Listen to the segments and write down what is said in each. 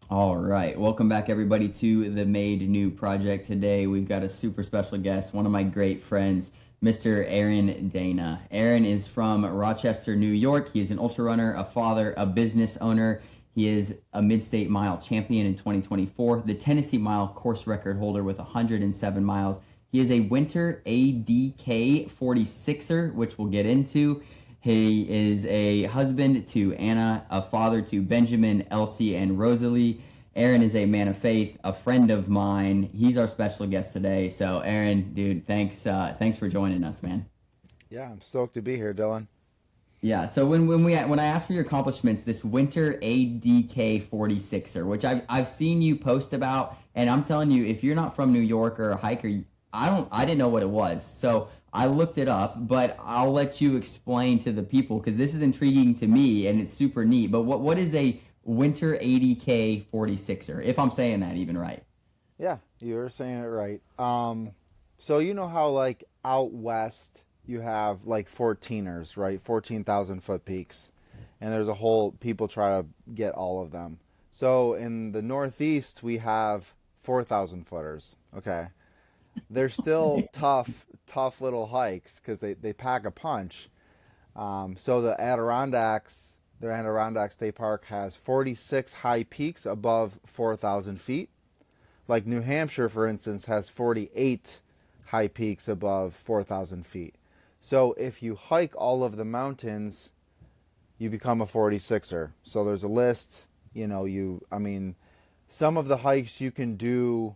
All right. Welcome back, everybody, to the Made New Project. Today, we've got a super special guest, one of my great friends, Mr. Aaron Dana. Aaron is from Rochester, New York. He is an ultra runner, a father, a business owner. He is a mid state mile champion in 2024, the Tennessee Mile course record holder with 107 miles. He is a winter ADK 46er, which we'll get into. He is a husband to Anna, a father to Benjamin, Elsie, and Rosalie. Aaron is a man of faith, a friend of mine. He's our special guest today. So, Aaron, dude, thanks for joining us, man. Yeah, I'm stoked to be here, Dylan. Yeah. So when I asked for your accomplishments, this winter ADK 46er, which I've seen you post about, and I'm telling you, if you're not from New York or a hiker, I didn't know what it was. So I looked it up, but I'll let you explain to the people because this is intriguing to me and it's super neat. But what is a winter ADK 46er, if I'm saying that even right? Yeah, you were saying it right. So you know how like out west you have like 14ers, right? 14,000 foot peaks, and there's a whole people try to get all of them. So in the Northeast we have 4,000 footers. Okay, they're still tough little hikes because they pack a punch. So the Adirondack State Park has 46 high peaks above 4,000 feet. Like New Hampshire, for instance, has 48 high peaks above 4,000 feet. So if you hike all of the mountains, you become a 46er. So there's a list. I mean, some of the hikes you can do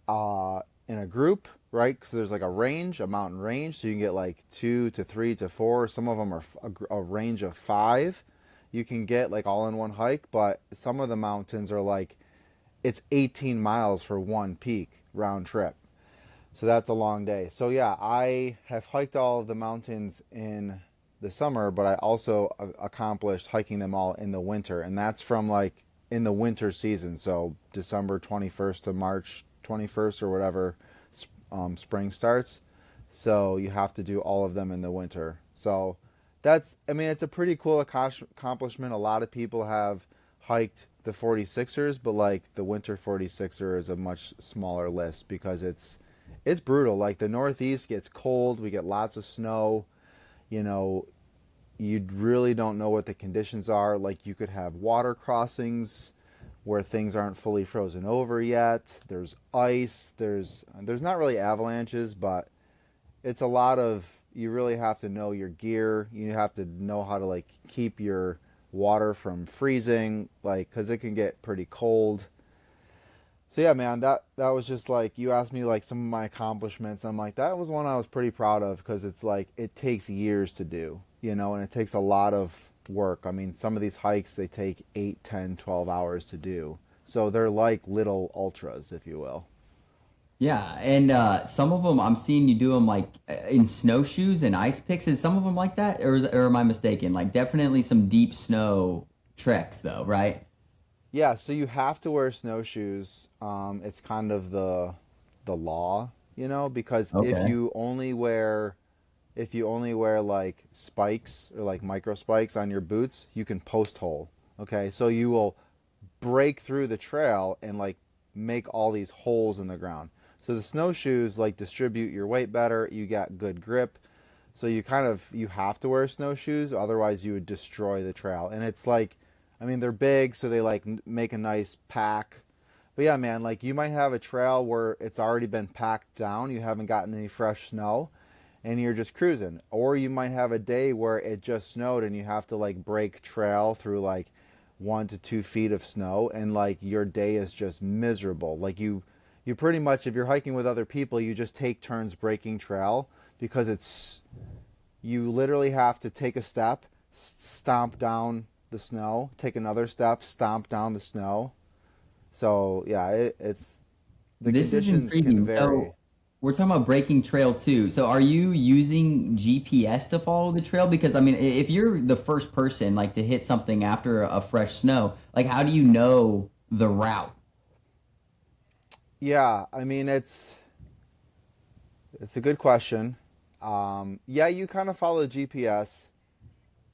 in a group, right? Because there's like a mountain range. So you can get like 2 to 3 to 4. Some of them are a range of 5. You can get like all in one hike, but some of the mountains are like it's 18 miles for one peak round trip. So that's a long day. So yeah, I have hiked all of the mountains in the summer, but I also accomplished hiking them all in the winter, and that's from like in the winter season. So December 21st to March 21st or whatever spring starts. So you have to do all of them in the winter. So I mean, it's a pretty cool accomplishment. A lot of people have hiked the 46ers, but like the winter 46er is a much smaller list because it's brutal. Like the Northeast gets cold, we get lots of snow. You know, you really don't know what the conditions are. Like you could have water crossings where things aren't fully frozen over yet. There's ice. There's not really avalanches, but it's a lot of you really have to know your gear. You have to know how to like keep your water from freezing, like because it can get pretty cold. So yeah, man, that was just like you asked me like some of my accomplishments. I'm like that was one I was pretty proud of because it's like it takes years to do, and it takes a lot of work. I mean, some of these hikes they take 8, 10, 12 hours to do. So they're like little ultras, if you will. Yeah, and some of them I'm seeing you do them like in snowshoes and ice picks. Is some of them like that, or am I mistaken? Like definitely some deep snow treks, though, right? Yeah, so you have to wear snowshoes. It's kind of the law, because Okay. if you only wear like spikes or like micro spikes on your boots, you can post hole. Okay, so you will break through the trail and like make all these holes in the ground. So the snowshoes like distribute your weight better. You got good grip. So you have to wear snowshoes, otherwise you would destroy the trail. And it's like, I mean, they're big, so they like make a nice pack. But yeah, man, like you might have a trail where it's already been packed down, you haven't gotten any fresh snow, and you're just cruising. Or you might have a day where it just snowed and you have to like break trail through like 1 to 2 feet of snow, and like your day is just miserable. Like you pretty much, if you're hiking with other people, you just take turns breaking trail because you literally have to take a step, stomp down the snow, take another step, stomp down the snow. So yeah, it's the This is conditions can intriguing. vary. So we're talking about breaking trail too. So are you using GPS to follow the trail? Because I mean, if you're the first person like to hit something after a fresh snow, like how do you know the route? Yeah, I mean it's a good question. Yeah, you kind of follow GPS.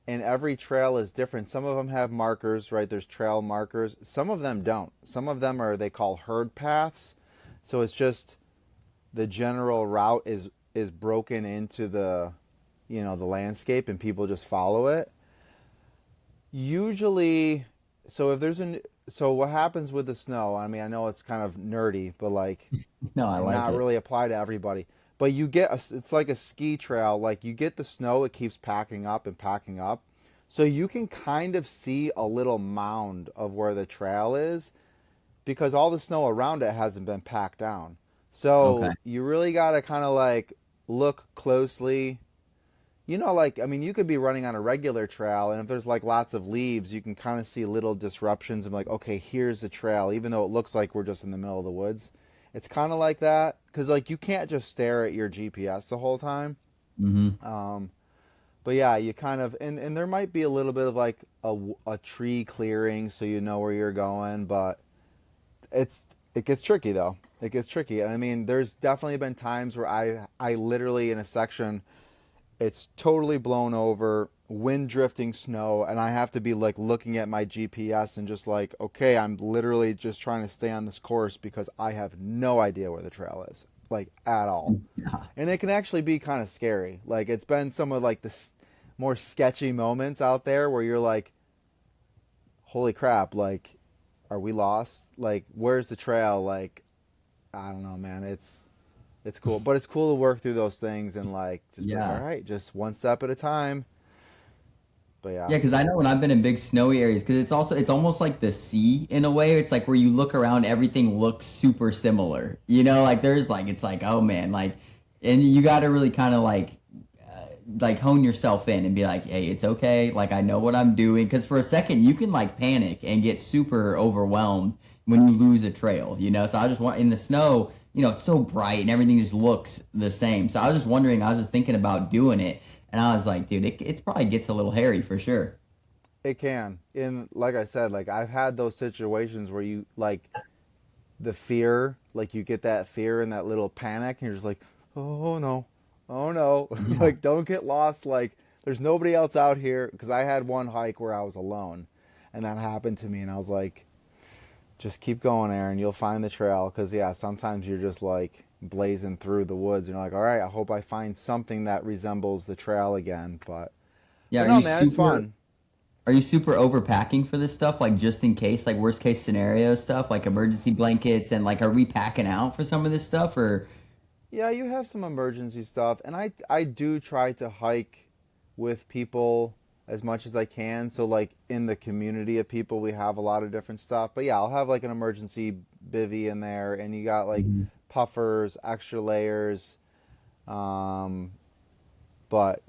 and every trail is different. Some of them have markers, right? There's trail markers. Some of them don't. Some of them are they call herd paths. So it's just the general route is broken into the the landscape and people just follow it. Usually, so if there's an so what happens with the snow? I mean, I know it's kind of nerdy, but like No, I and like not it. really apply to everybody. But it's like a ski trail. Like you get the snow, it keeps packing up and packing up. So you can kind of see a little mound of where the trail is because all the snow around it hasn't been packed down. Okay. So you really got to kind of like look closely. Like, I mean, you could be running on a regular trail, and if there's like lots of leaves, you can kind of see little disruptions and like, okay, here's the trail, even though it looks like we're just in the middle of the woods. It's kind of like that because like you can't just stare at your GPS the whole time. Mm-hmm. But yeah, you kind of and there might be a little bit of like a tree clearing so you know where you're going, but it gets tricky though. It gets tricky, and I mean, there's definitely been times where I literally in a section it's totally blown over, wind drifting snow, and I have to be like looking at my GPS and just like, okay, I'm literally just trying to stay on this course because I have no idea where the trail is, like at all. Yeah. And it can actually be kind of scary. Like it's been some of like the more sketchy moments out there where you're like, holy crap, like, are we lost? Like, where's the trail? Like, I don't know, man. It's cool, but it's cool to work through those things and like just be like, all Yeah. right, just one step at a time. But Yeah, yeah, because I know when I've been in big snowy areas, because it's almost like the sea in a way. It's like where you look around, everything looks super similar. Like there's like it's like oh man, like, and you got to really kind of like hone yourself in and be like, hey, it's okay. Like I know what I'm doing. Because for a second you can like panic and get super overwhelmed when you lose a trail. So I just want in the snow. It's so bright and everything just looks the same. So I was just wondering. I was just thinking about doing it. And I was like, dude, it's probably gets a little hairy for sure. it can. And like I said, like I've had those situations where you like the fear, like you get that fear and that little panic, and you're just like, oh no, oh no, Yeah. like don't get lost. Like there's nobody else out here because I had one hike where I was alone, and that happened to me, and I was like, just keep going, Aaron. You'll find the trail. Because yeah, sometimes you're just like blazing through the woods, and you're like, all right, I hope I find something that resembles the trail again. Yeah. But Are no, you man, it's super fun. are you super overpacking for this stuff? Like just in case, like worst case scenario stuff, like emergency blankets and like are we packing out for some of this stuff or Yeah, you have some emergency stuff, and I do try to hike with people as much as I can. So like in the community of people, we have a lot of different stuff. But yeah, I'll have like an emergency bivy in there, and you got like Mhm. puffers, extra layers. Um, but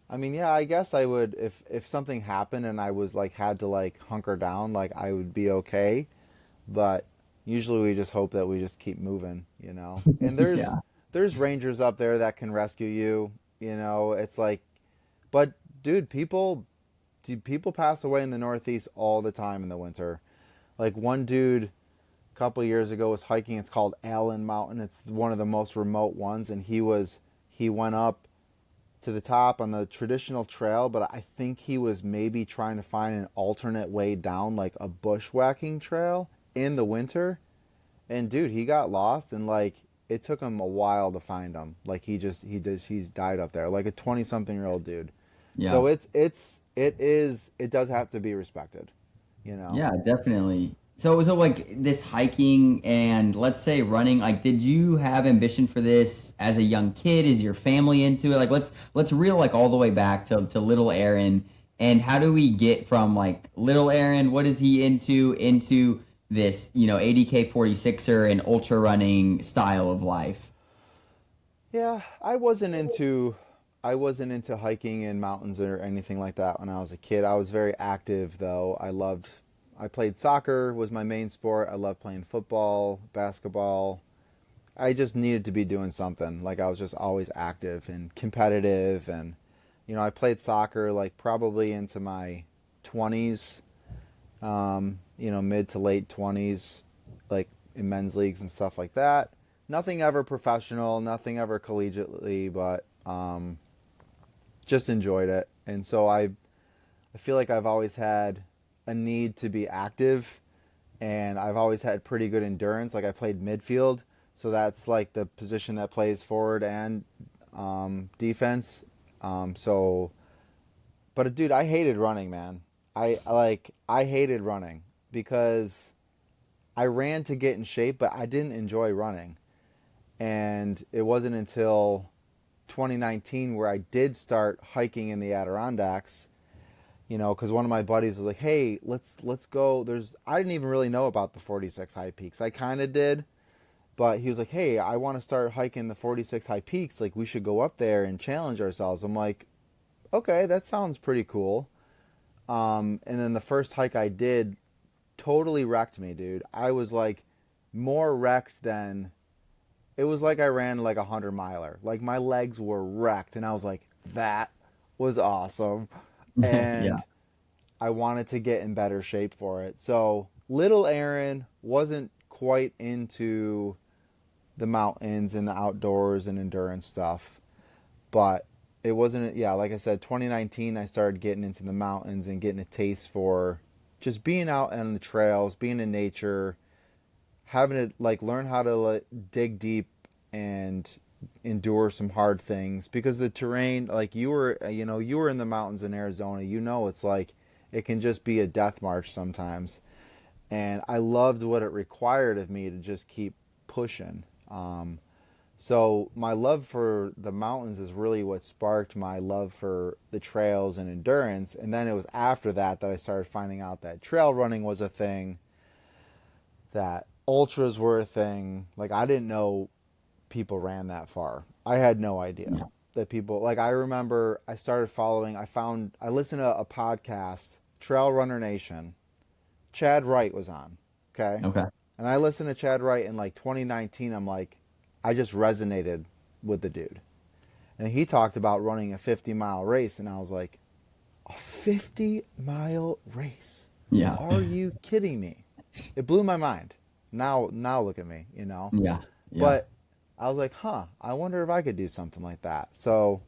I mean, yeah, I guess I would if something happened and I was like had to like hunker down, like I would be okay. But usually we just hope that we just keep moving. And there's Yeah. there's rangers up there that can rescue you. It's like, but dude, people pass away in the Northeast all the time in the winter. Like one dude a couple years ago was hiking. It's called Allen Mountain. It's one of the most remote ones, and he went up to the top on the traditional trail, but I think he was maybe trying to find an alternate way down, like a bushwhacking trail in the winter. And dude, he got lost, and like it took him a while to find him. Like he's died up there, like a 20-something-year-old dude. Yeah. So it does have to be respected, you know. Yeah, definitely. So like this hiking and let's say running, like did you have ambition for this as a young kid? Is your family into it? Like let's reel like all the way back to little Aaron and how do we get from like little Aaron, what is he into this, 80K 46er and ultra running style of life? Yeah, I wasn't into hiking in mountains or anything like that when I was a kid. I was very active though. I played soccer was my main sport. I loved playing football, basketball. I just needed to be doing something. Like I was just always active and competitive and I played soccer like probably into my 20s, mid to late 20s, like in men's leagues and stuff like that. Nothing ever professional, nothing ever collegiately, but just enjoyed it. And so I feel like I've always had a need to be active, and I've always had pretty good endurance. Like I played midfield, so that's like the position that plays forward and defense. So, but dude, I hated running, man. I hated running because I ran to get in shape, but I didn't enjoy running. And it wasn't until 2019 where I did start hiking in the Adirondacks. You know, because one of my buddies was like, "Hey, let's go." I didn't even really know about the 46 high peaks. I kind of did, but he was like, "Hey, I want to start hiking the 46 high peaks. Like, we should go up there and challenge ourselves." I'm like, "Okay, that sounds pretty cool." And then the first hike I did totally wrecked me, dude. I was like more wrecked than it was like I ran like a 100 miler. Like my legs were wrecked, and I was like, "That was awesome." Yeah. And I wanted to get in better shape for it. So little Aaron wasn't quite into the mountains and the outdoors and endurance stuff, but it wasn't, yeah, like I said, 2019 I started getting into the mountains and getting a taste for just being out on the trails, being in nature, having to like learn how to like, dig deep and endure some hard things because the terrain, like you were in the mountains in Arizona, it's like it can just be a death march sometimes. And I loved what it required of me to just keep pushing. So my love for the mountains is really what sparked my love for the trails and endurance. And then it was after that that I started finding out that trail running was a thing, that ultras were a thing. Like I didn't know people ran that far. I had no idea Yeah. that people, like I remember I started following, I listened to a podcast, Trail Runner Nation. Chad Wright was on. Okay. Okay. And I listened to Chad Wright in like 2019. I'm like, I just resonated with the dude. And he talked about running a 50-mile race. And I was like, a 50-mile race? Yeah. Are you kidding me? It blew my mind. Now look at me, you know? Yeah. Yeah. But I was like, I wonder if I could do something like that. So,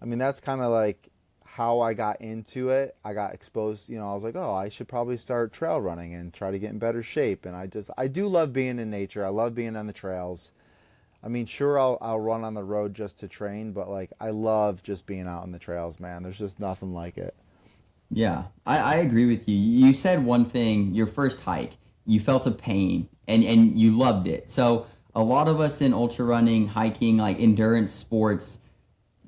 I mean, that's kind of like how I got into it. I got exposed, I was like, oh, I should probably start trail running and try to get in better shape. And I do love being in nature. I love being on the trails. I mean, sure, I'll run on the road just to train, but like, I love just being out on the trails, man. There's just nothing like it. Yeah, I agree with you. You said one thing, your first hike, you felt a pain and you loved it. So a lot of us in ultra running, hiking, like endurance sports,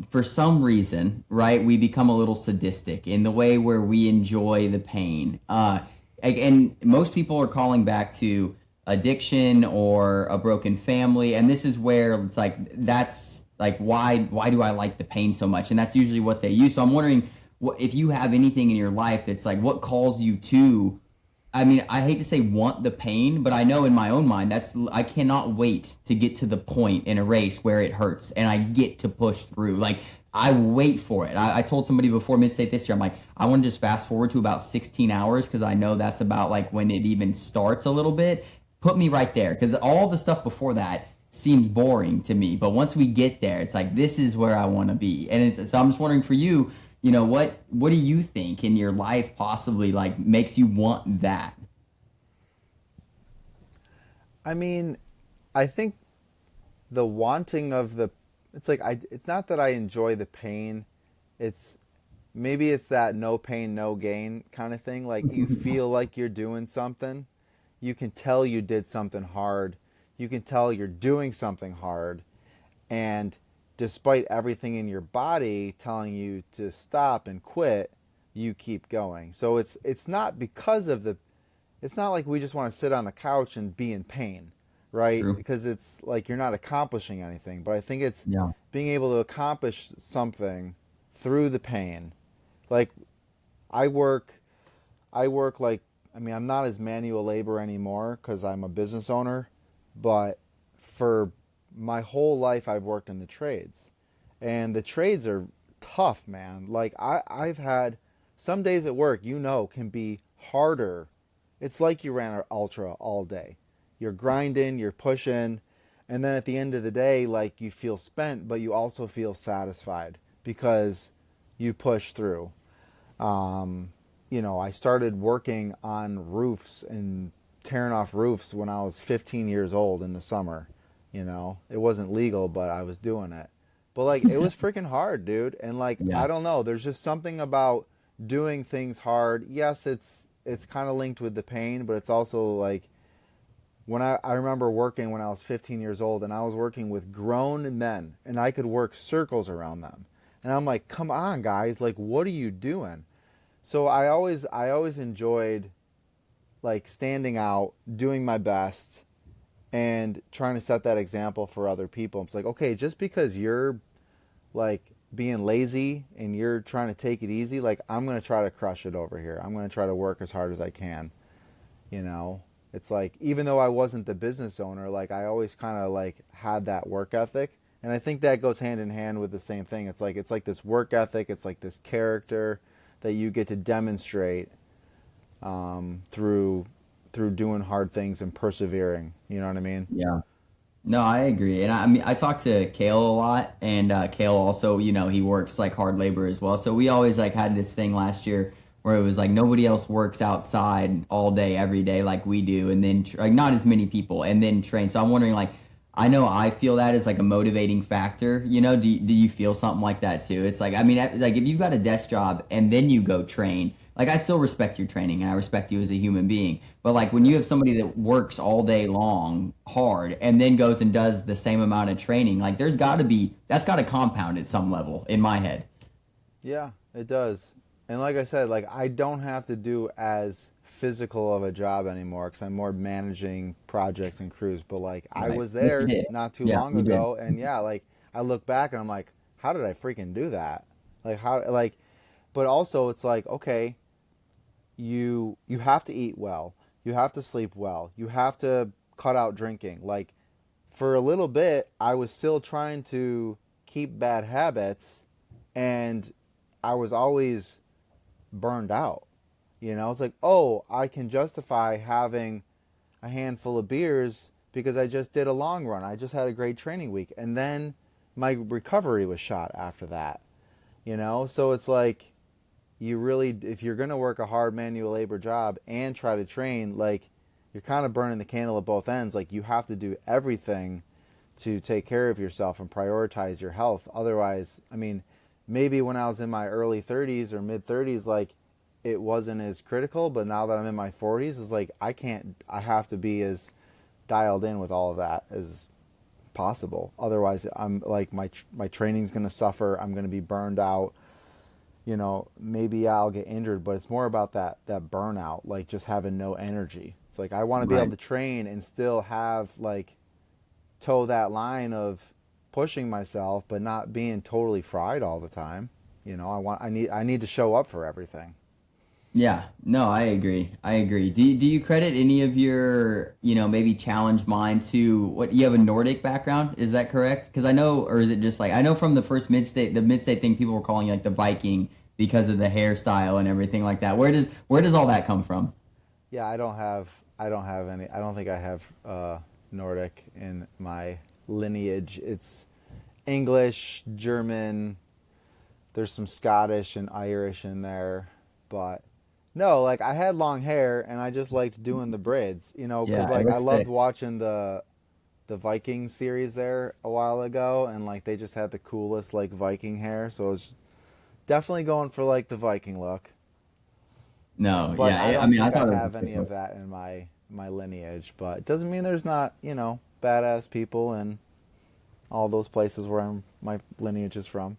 for some reason, right, we become a little sadistic in the way where we enjoy the pain. And most people are calling back to addiction or a broken family, and this is where it's like that's like why do I like the pain so much? And that's usually what they use. So I'm wondering what if you have anything in your life that's like what calls you to. I mean, I hate to say want the pain, but I know in my own mind that's I cannot wait to get to the point in a race where it hurts and I get to push through. Like I wait for it. I told somebody before mid-state this year, I'm like, I want to just fast forward to about 16 hours because I know that's about like when it even starts a little bit. Put me right there because all the stuff before that seems boring to me. But once we get there, it's like this is where I want to be. And so I'm just wondering for you, what do you think in your life possibly like makes you want that? I mean, I think the wanting of it's like it's not that I enjoy the pain. It's maybe it's that no pain no gain kind of thing. Like you feel like you're doing something. You can tell you did something hard. You can tell you're doing something hard, and despite everything in your body telling you to stop and quit, you keep going. So it's not because of the it's not like we just want to sit on the couch and be in pain, right? True. Because it's like you're not accomplishing anything. But I think it's Yeah. being able to accomplish something through the pain. Like I work, I work like, I mean, I'm not as manual labor anymore because I'm a business owner, but for my whole life I've worked in the trades. And the trades are tough, man. Like I've had some days at work, can be harder. It's like you ran an ultra all day. You're grinding, you're pushing, and then at the end of the day, like you feel spent, but you also feel satisfied because you push through. I started working on roofs and tearing off roofs when I was 15 years old in the summer. It wasn't legal, but I was doing it. But like, it was freaking hard, dude. And like, I Yeah. don't know, there's just something about doing things hard. Yes, it's kind of linked with the pain, but it's also like when I remember working when I was 15 years old and I was working with grown men and I could work circles around them. And I'm like, come on, guys, like, what are you doing? So I always enjoyed like standing out, doing my best, and trying to set that example for other people. It's like, okay, just because you're like being lazy and you're trying to take it easy, like I'm gonna try to crush it over here. I'm gonna try to work as hard as I can. You know, it's like even though I wasn't the business owner, like I always kind of like had that work ethic, and I think that goes hand in hand with the same thing. It's like this work ethic. It's like this character that you get to demonstrate through doing hard things and persevering. You know what I mean? Yeah. No, I agree. And I mean, I talk to Kale a lot, and Kale also, he works like hard labor as well. So we always like had this thing last year where it was like nobody else works outside all day, every day like we do, and then like not as many people, and then train. So I'm wondering, like, I know I feel that as like a motivating factor. Do you feel something like that too? It's like, I mean, like if you've got a desk job and then you go train, like I still respect your training and I respect you as a human being. But like when you have somebody that works all day long hard and then goes and does the same amount of training, like that's got to compound at some level in my head. Yeah, it does. And like I said, like I don't have to do as physical of a job anymore because I'm more managing projects and crews. But like I Right. was Which you there did. not too Yeah, long you did. ago, and yeah, like I look back and I'm like, how did I freaking do that? Like how like, but also it's like okay, you have to eat well, you have to sleep well, you have to cut out drinking. Like for a little bit, I was still trying to keep bad habits, and I was always burned out. It's like, oh, I can justify having a handful of beers because I just did a long run. I just had a great training week. And then my recovery was shot after that. So it's like, you really, if you're going to work a hard manual labor job and try to train, like, you're kind of burning the candle at both ends. Like, you have to do everything to take care of yourself and prioritize your health. Otherwise, I mean, maybe when I was in my early 30s or mid 30s, like it wasn't as critical, but now that I'm in my 40s, it's like I have to be as dialed in with all of that as possible. Otherwise, I'm like my training's going to suffer. I'm going to be burned out. Maybe I'll get injured, but it's more about that burnout, like just having no energy. It's like I want to be able Right. to train and still have like toe that line of pushing myself but not being totally fried all the time. I need to show up for everything. Yeah, no, I agree. I agree. Do you credit any of your, maybe challenge mind to what you have a Nordic background? Is that correct? Because I know, or is it just like I know from the first the mid state thing, people were calling you like the Viking because of the hairstyle and everything like that. Where does all that come from? Yeah, I don't have any. I don't think I have Nordic in my lineage. It's English, German. There's some Scottish and Irish in there, but no, like I had long hair and I just liked doing the braids, because Yeah, it like I looks loved sick. watching the Viking series there a while ago, and like they just had the coolest like Viking hair, so I was definitely going for like the Viking look. No, But yeah, I I don't mean, I think I thought it was a have sick any of look. that in my lineage. But it doesn't mean there's not badass people in all those places where my lineage is from.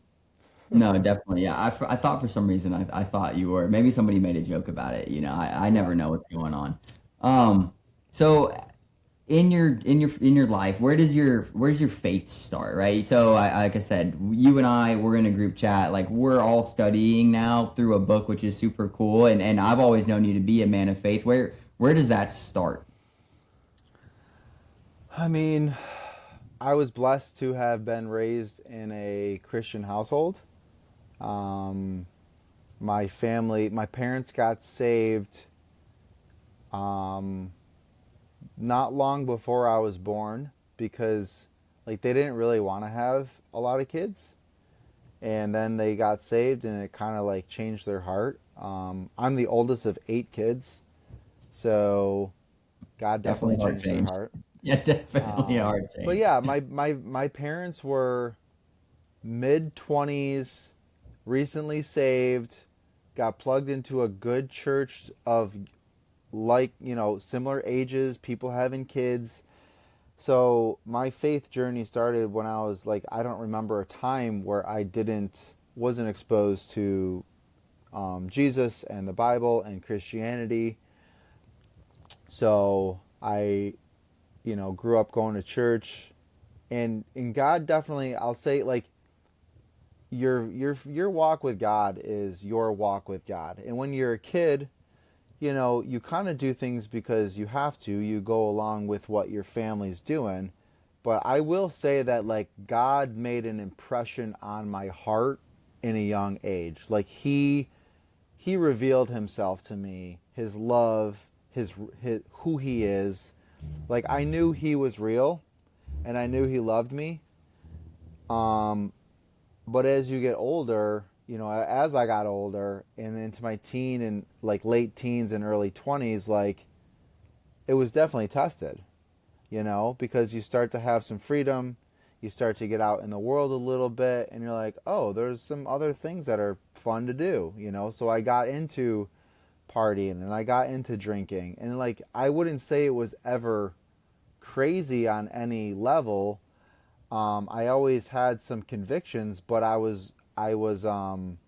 No, definitely. Yeah, I thought for some reason I thought you were. Maybe somebody made a joke about it. I Yeah. never know what's going on. So in your life, where does your faith start, right? So like I said, you and I we're in a group chat, like we're all studying now through a book, which is super cool. And I've always known you to be a man of faith. Where does that start? I mean, I was blessed to have been raised in a Christian household. Um, my parents got saved um, not long before I was born because like they didn't really want to have a lot of kids. and then they got saved, and it kind of like changed their heart. I'm the oldest of 8 kids, so God definitely Definitely a hard changed their change. heart. Yeah, definitely a hard But change. yeah, my parents were mid 20s, recently saved, got plugged into a good church of like, similar ages, people having kids. So my faith journey started when I was like, I don't remember a time where I wasn't exposed to Jesus and the Bible and Christianity. So I, grew up going to church, and God definitely, I'll say, like, your walk with God is your walk with God. And when you're a kid, you kind of do things because you have to. You go along with what your family's doing. But I will say that, like, God made an impression on my heart in a young age. Like, he revealed himself to me, his love, his who he is. Like, I knew he was real, and I knew he loved me. But as you get older, as I got older and into my teen and like late teens and early 20s, like, it was definitely tested, because you start to have some freedom, you start to get out in the world a little bit, and you're like, oh, there's some other things that are fun to do, So I got into partying and I got into drinking, and like, I wouldn't say it was ever crazy on any level. I always had some convictions, but I was trying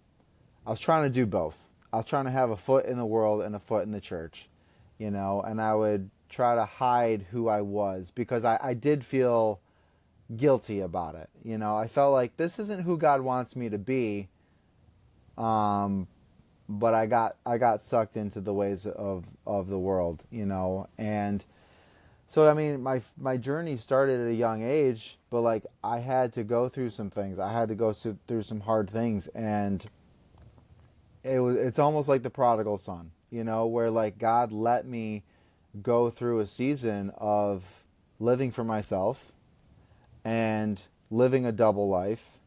to do both. I was trying to have a foot in the world and a foot in the church, and I would try to hide who I was because I did feel guilty about it. I felt like this isn't who God wants me to be. But I got sucked into the ways of the world, and so, I mean, my journey started at a young age, but like, I had to go through some things. I had to go through some hard things, and it's almost like the prodigal son, where like God let me go through a season of living for myself and living a double life,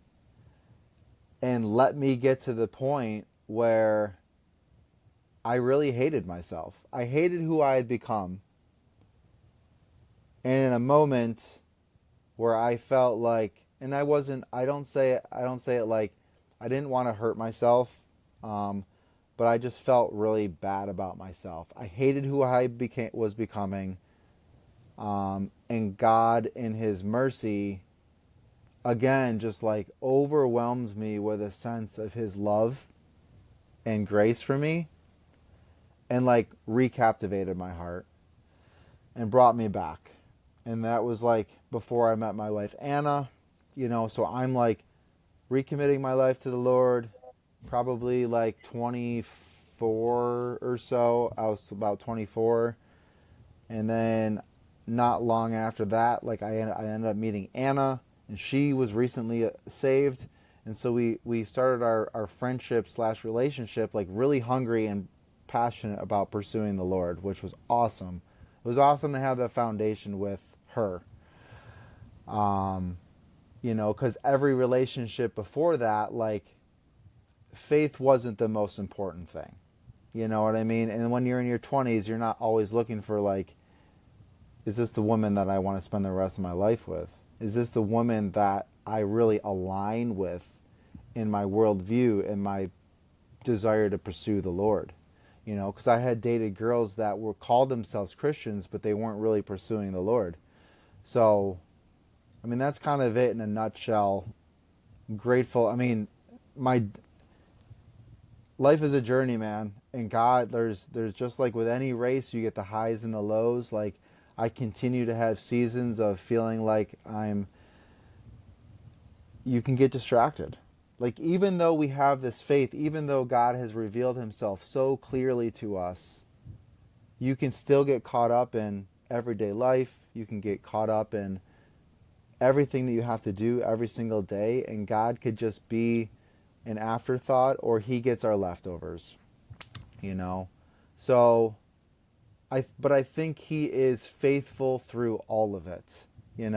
and let me get to the point where I really hated myself. I hated who I had become. And in a moment where I felt like, and I don't say it like I didn't want to hurt myself, but I just felt really bad about myself. I hated who I was becoming, and God, in His mercy, again, just like overwhelmed me with a sense of His love and grace for me, and like recaptivated my heart and brought me back. And that was like before I met my wife Anna, so I'm like recommitting my life to the Lord, probably like 24 or so. I was about 24. And then not long after that, like, I ended up meeting Anna, and she was recently saved. And so we started our friendship slash relationship, like, really hungry and passionate about pursuing the Lord, which was awesome. It was awesome to have that foundation with her. Because every relationship before that, like, faith wasn't the most important thing. You know what I mean? And when you're in your 20s, you're not always looking for, like, is this the woman that I want to spend the rest of my life with? Is this the woman that I really align with in my worldview and my desire to pursue the Lord? Because I had dated girls that were called themselves Christians, but they weren't really pursuing the Lord. So, I mean, that's kind of it in a nutshell. Grateful. I mean, my life is a journey, man. And God, there's just like with any race, you get the highs and the lows. Like, I continue to have seasons of feeling like you can get distracted. Like, even though we have this faith, even though God has revealed Himself so clearly to us, you can still get caught up in everyday life. You can get caught up in everything that you have to do every single day, and God could just be an afterthought, or He gets our leftovers, So, but I think He is faithful through all of it, and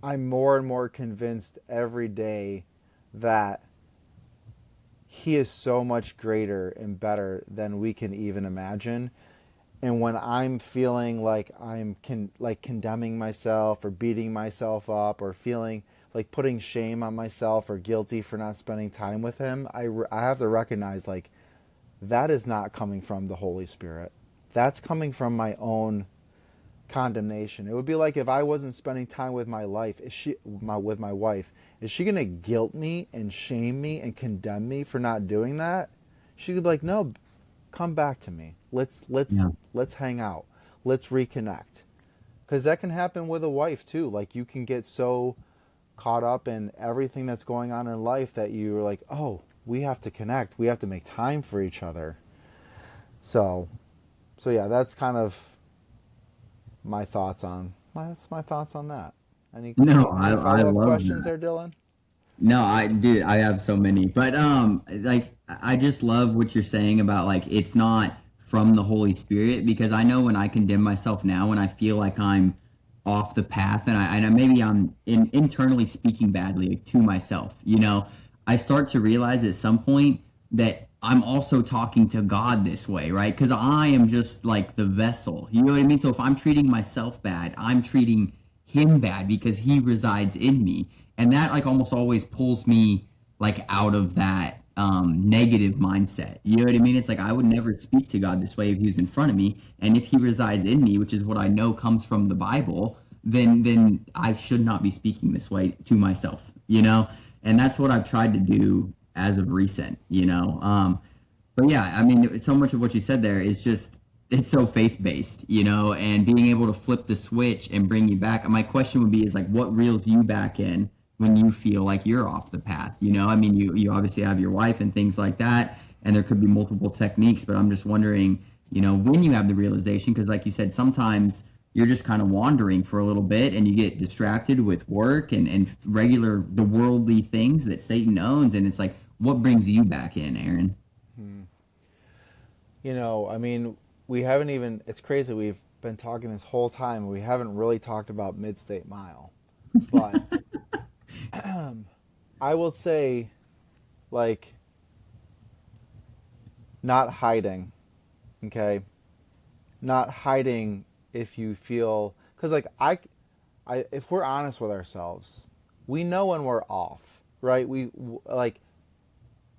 I'm more and more convinced every day that he is so much greater and better than we can even imagine. And when I'm feeling like like condemning myself or beating myself up or feeling like putting shame on myself or guilty for not spending time with him, I have to recognize like that is not coming from the Holy Spirit. That's coming from my own condemnation. It would be like if I wasn't spending time with my life, with my wife, is she gonna guilt me and shame me and condemn me for not doing that? She could be like, no, come back to me. Yeah. Let's hang out. Let's reconnect. Because that can happen with a wife too. Like you can get so caught up in everything that's going on in life that you're like, oh, we have to connect. We have to make time for each other. So, so yeah, that's kind of that's my thoughts on that. No, Any I follow up love questions that. there, Dylan? No, I did. I have so many, but like I just love what you're saying about like it's not from the Holy Spirit because I know when I condemn myself now, when I feel like I'm off the path, maybe I'm internally speaking badly to myself. I start to realize at some point that I'm also talking to God this way, right? Because I am just like the vessel. You know what I mean? So if I'm treating myself bad, I'm treating him bad because he resides in me, and that like almost always pulls me like out of that negative mindset. You know what I mean? It's like I would never speak to God this way if he was in front of me, and if he resides in me, which is what I know comes from the Bible, then I should not be speaking this way to myself. And that's what I've tried to do as of recent. But yeah, I mean, so much of what you said there is just it's so faith based, and being able to flip the switch and bring you back. My question would be is like what reels you back in when you feel like you're off the path. I mean, you obviously have your wife and things like that, and there could be multiple techniques, but I'm just wondering, when you have the realization, because like you said, sometimes you're just kind of wandering for a little bit and you get distracted with work and the worldly things that Satan owns, and it's like what brings you back in, Aaron? I mean, we haven't even, it's crazy. We've been talking this whole time. And we haven't really talked about Mid-State Mile. But I will say, like, not hiding, okay? Not hiding if you feel, because, like, if we're honest with ourselves, we know when we're off, right? Like,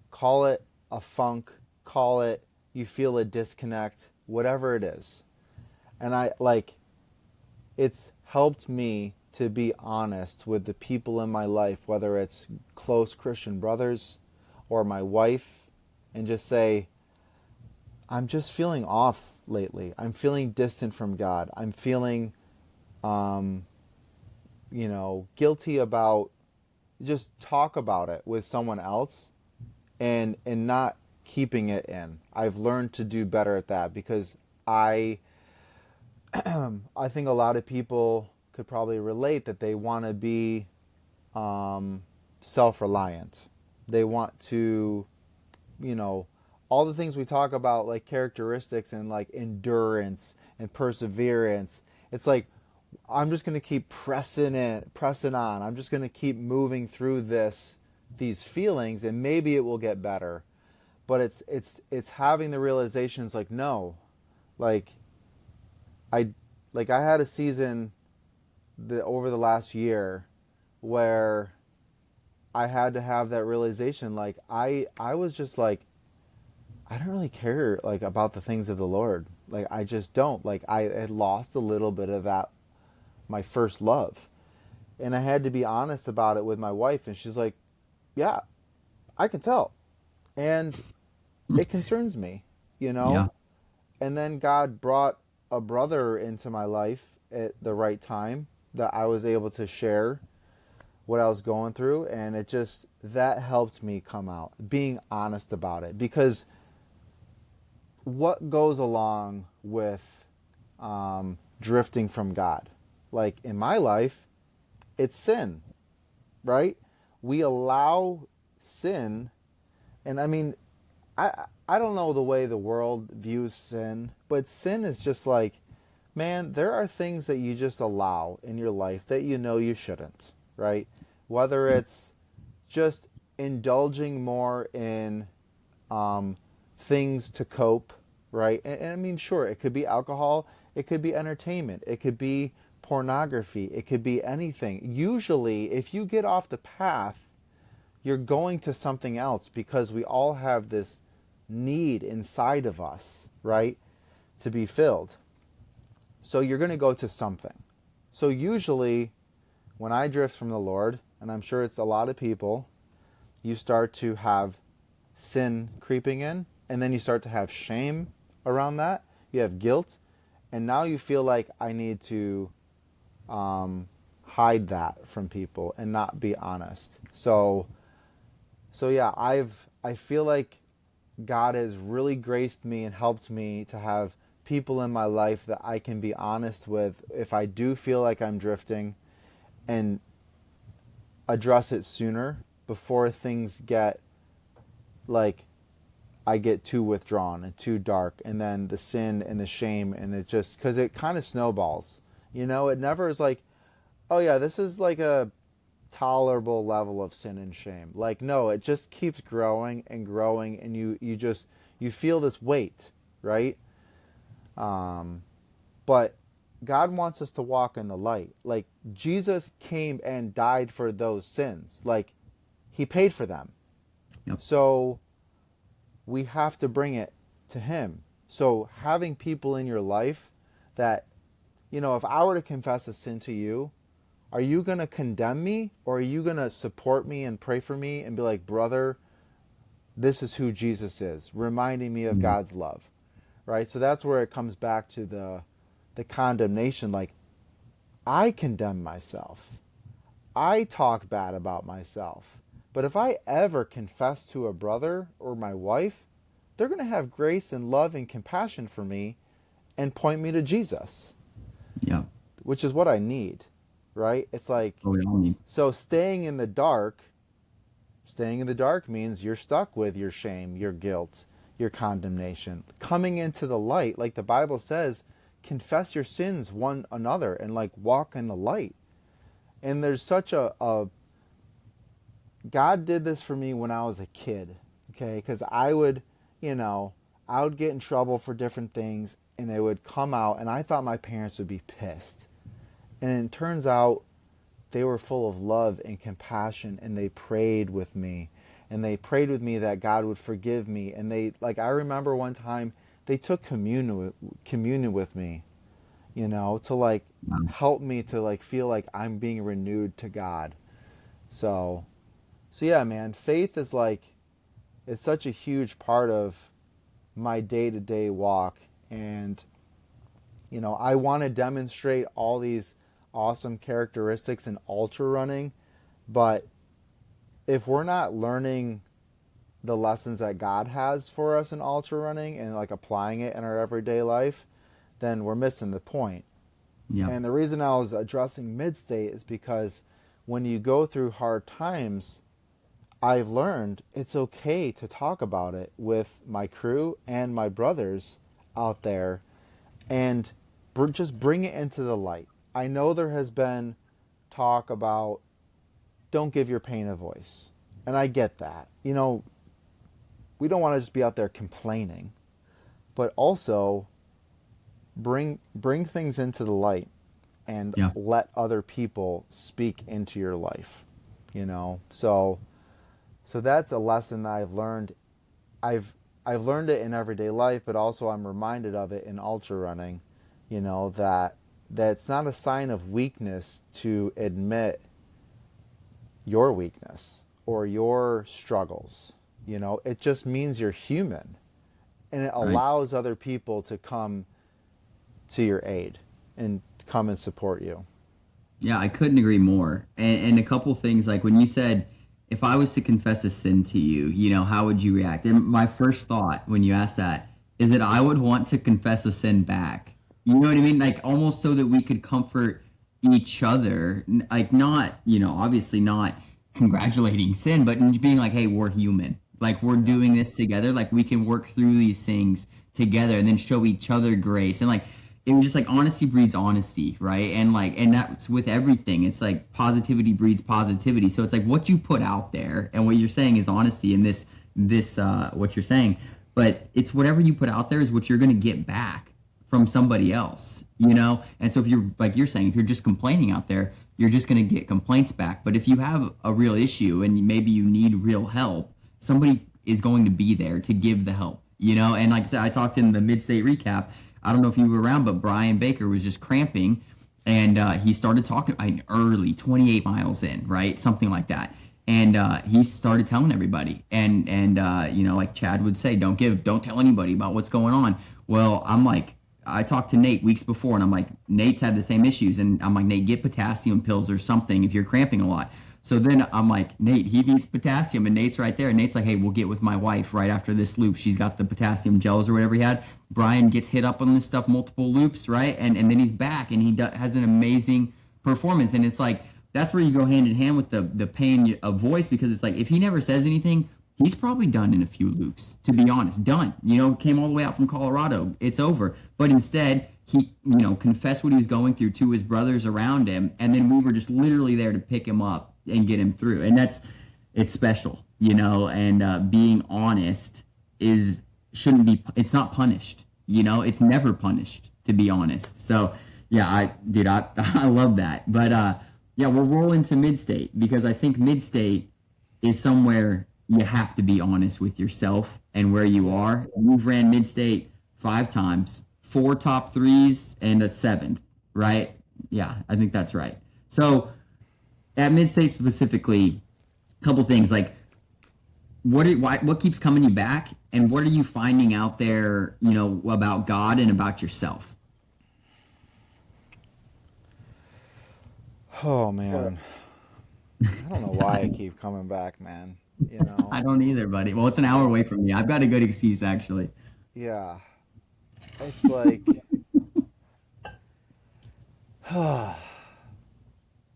call it a funk, call it you feel a disconnect, whatever it is. And it's helped me to be honest with the people in my life, whether it's close Christian brothers or my wife, and just say, I'm just feeling off lately. I'm feeling distant from God. I'm feeling, guilty about, just talk about it with someone else and not keeping it in. I've learned to do better at that because I think a lot of people could probably relate that they want to be self-reliant. They want to, all the things we talk about, like characteristics and like endurance and perseverance. It's like I'm just going to keep pressing on. I'm just going to keep moving through these feelings, and maybe it will get better. But it's having the realizations like no, like I had a season over the last year where I had to have that realization. Like I was just like I don't really care like about the things of the Lord. Like I just don't. Like I had lost a little bit of that my first love. And I had to be honest about it with my wife, and she's like, "Yeah, I can tell." And it concerns me, you Yeah. know? And then God brought a brother into my life at the right time that I was able to share what I was going through, and that helped me come out, being honest about it. Because what goes along with drifting from God? Like in my life, it's sin, right? We allow sin, and I mean, I don't know the way the world views sin, but sin is just like, man, there are things that you just allow in your life that you know you shouldn't. right? Whether it's just indulging more in things to cope, right? And I mean, sure, it could be alcohol, it could be entertainment, it could be pornography, it could be anything. Usually, if you get off the path, you're going to something else because we all have this need inside of us, right, to be filled. So you're going to go to something. So usually, when I drift from the Lord, and I'm sure it's a lot of people, you start to have sin creeping in, and then you start to have shame around that. You have guilt, and now you feel like I need to hide that from people and not be honest. So yeah, I feel like God has really graced me and helped me to have people in my life that I can be honest with if I do feel like I'm drifting, and address it sooner before things get like I get too withdrawn and too dark, and then the sin and the shame, and it just, because it kind of snowballs. It never is like, oh yeah, this is like a tolerable level of sin and shame. Like, no, it just keeps growing and growing, and you feel this weight, right? But God wants us to walk in the light. Like, Jesus came and died for those sins. Like, he paid for them. Yep. So we have to bring it to him. So having people in your life that, if I were to confess a sin to you, are you going to condemn me, or are you going to support me and pray for me and be like, brother, this is who Jesus is, reminding me of God's love, right? So that's where it comes back to the condemnation. Like, I condemn myself. I talk bad about myself. But if I ever confess to a brother or my wife, they're going to have grace and love and compassion for me and point me to Jesus. Yeah. Which is what I need, right? It's like, We all need. so staying in the dark means you're stuck with your shame, your guilt, your condemnation. Coming into the light, like the Bible says, confess your sins one another and like walk in the light. And there's such a God did this for me when I was a kid, okay? Because I would get in trouble for different things, and they would come out, and I thought my parents would be pissed. And it turns out they were full of love and compassion, and they prayed with me. And they prayed with me that God would forgive me. And I remember one time they took communion with me, to help me to feel like I'm being renewed to God. So yeah, man, faith is it's such a huge part of my day-to-day walk. And, I want to demonstrate all these awesome characteristics in ultra running, but if we're not learning the lessons that God has for us in ultra running and applying it in our everyday life, then we're missing the point. Yeah. And the reason I was addressing mid-state is because when you go through hard times, I've learned it's okay to talk about it with my crew and my brothers out there, and just bring it into the light. I know there has been talk about don't give your pain a voice, and I get that. We don't want to just be out there complaining, but also bring things into the light and let other people speak into your life. So that's a lesson that I've learned. I've learned it in everyday life, but also I'm reminded of it in ultra running, that it's not a sign of weakness to admit your weakness or your struggles. It just means you're human, and it allows other people to come to your aid and come and support you. Yeah, I couldn't agree more. And a couple things, like when you said, if I was to confess a sin to you, how would you react? And my first thought when you asked that is that I would want to confess a sin back. You know what I mean? Like almost so that we could comfort each other. Like not, obviously not congratulating sin, but being like, hey, we're human. Like we're doing this together. Like we can work through these things together and then show each other grace. And it was just like honesty breeds honesty, right? And that's with everything. It's like positivity breeds positivity. So it's like what you put out there, and what you're saying is honesty in this what you're saying. But it's whatever you put out there is what you're going to get back from somebody else, you know? And so if you're like you're saying, if you're just complaining out there, you're just going to get complaints back. But if you have a real issue and maybe you need real help, somebody is going to be there to give the help, you know? And like I said, I talked in the mid-state recap. I don't know if you were around, but Brian Baker was just cramping, and he started talking early, 28 miles in, right, something like that. And he started telling everybody, and you know, like Chad would say, don't tell anybody about what's going on. Well, I'm like, I talked to Nate weeks before, and I'm like, Nate's had the same issues, and I'm like, Nate, get potassium pills or something if you're cramping a lot. So then I'm like, Nate, he needs potassium, and Nate's right there. And Nate's like, hey, we'll get with my wife right after this loop. She's got the potassium gels or whatever he had. Brian gets hit up on this stuff multiple loops, right? And then he's back, and has an amazing performance. And it's like that's where you go hand in hand with the pain of voice, because it's like if he never says anything, he's probably done in a few loops. To be honest, done. You know, came all the way out from Colorado. It's over. But instead, he, you know, confessed what he was going through to his brothers around him, and then we were just literally there to pick him up and get him through. And it's special, you know. And being honest shouldn't be. It's not punished, you know. It's never punished, to be honest. So yeah, I love that. But yeah, we'll roll into mid-state, because I think mid-state is somewhere you have to be honest with yourself and where you are. You've ran mid-state 5 times, 4 top threes, and a 7th, right? Yeah, I think that's right. So at mid-state specifically, a couple things like what keeps coming you back, and what are you finding out there, you know, about God and about yourself? Oh man, I don't know why I keep coming back, man. You know, I don't either, buddy. Well, it's an hour away from me. I've got a good excuse, actually. yeah, it's like,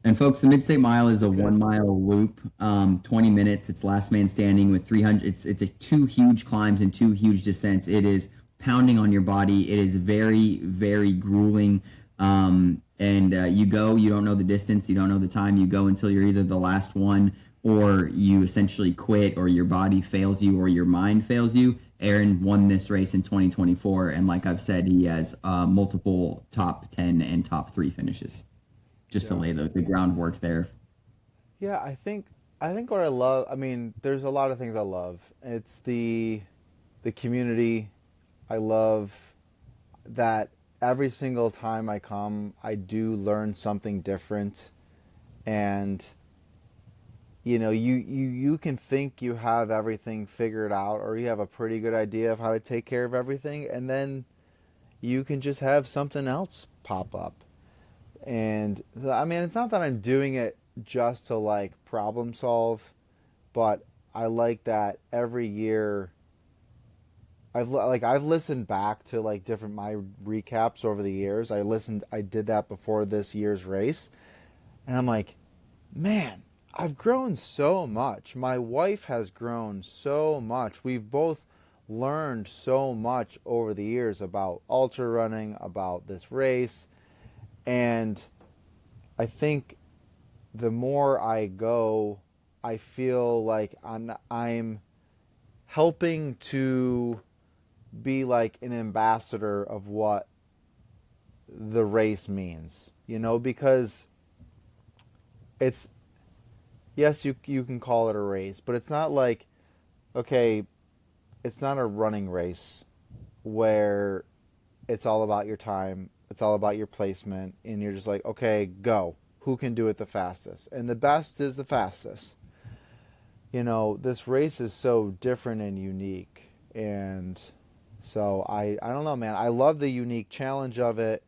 And folks, the Mid-State Mile is a 1 mile loop, 20 minutes. It's last man standing with 300. It's a 2 huge climbs and 2 huge descents. It is pounding on your body. It is very, very grueling. And you go, you don't know the distance, you don't know the time. You go until you're either the last one, or you essentially quit, or your body fails you, or your mind fails you. Aaron won this race in 2024, and like I've said, he has multiple top 10 and top 3 finishes. Just to yeah, lay the groundwork there. yeah. I think what I love. I mean, there's a lot of things I love. It's the community. I love that every single time I come, I do learn something different, and you know, you can think you have everything figured out, or you have a pretty good idea of how to take care of everything, and then you can just have something else pop up. And so, I mean, it's not that I'm doing it just to like problem solve, but I like that every year I've listened back to like different my recaps over the years. I did that before this year's race, and I'm like, man, I've grown so much. My wife has grown so much. We've both learned so much over the years about ultra running, about this race, and I think the more I go, I feel like I'm helping to be like an ambassador of what the race means, you know, because it's, yes, you can call it a race, but it's not like, okay, it's not a running race where it's all about your time, it's all about your placement, and you're just like, okay, go. Who can do it the fastest? And the best is the fastest. You know, this race is so different and unique. And so I don't know, man. I love the unique challenge of it.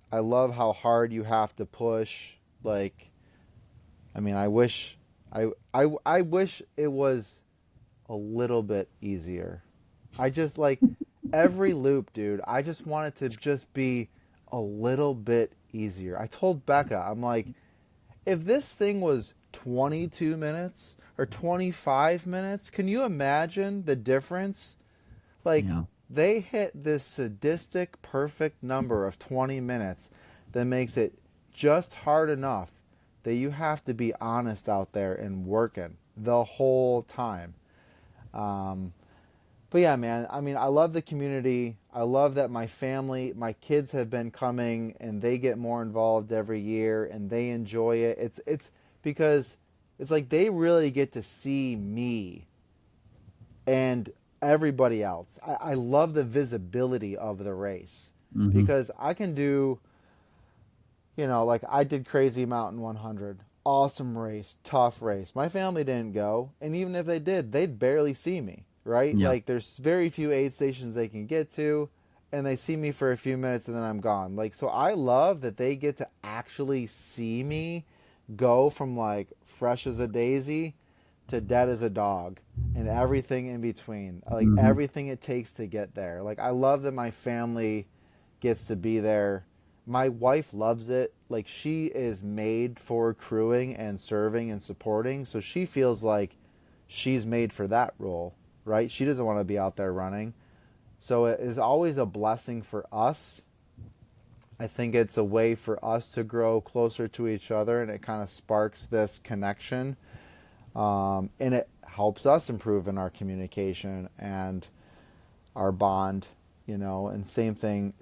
I love how hard you have to push. Like, I mean, I wish it was a little bit easier. I just like every loop, dude. I just want it to just be a little bit easier. I told Becca, I'm like, if this thing was 22 minutes or 25 minutes, can you imagine the difference? Like, Yeah. they hit this sadistic perfect number of 20 minutes that makes it just hard enough that you have to be honest out there and working the whole time. Um, but yeah, man, I mean, I love the community. I love that my family, my kids have been coming and they get more involved every year and they enjoy it. It's because it's like they really get to see me and everybody else. I love the visibility of the race Hmm. because I can do, like I did Crazy Mountain 100. Awesome race, tough race. My family didn't go, and even if they did, they'd barely see me, right? Yeah. Like there's very few aid stations they can get to, and they see me for a few minutes and then I'm gone. Like so I love that they get to actually see me go from like fresh as a daisy to dead as a dog and everything in between. Like Hmm. everything it takes to get there. Like I love that my family gets to be there. My wife loves it. Like she is made for crewing and serving and supporting, so she feels like she's made for that role, right? She doesn't want to be out there running. So it is always a blessing for us. I think it's a way for us to grow closer to each other and it kind of sparks this connection. And it helps us improve in our communication and our bond, and same thing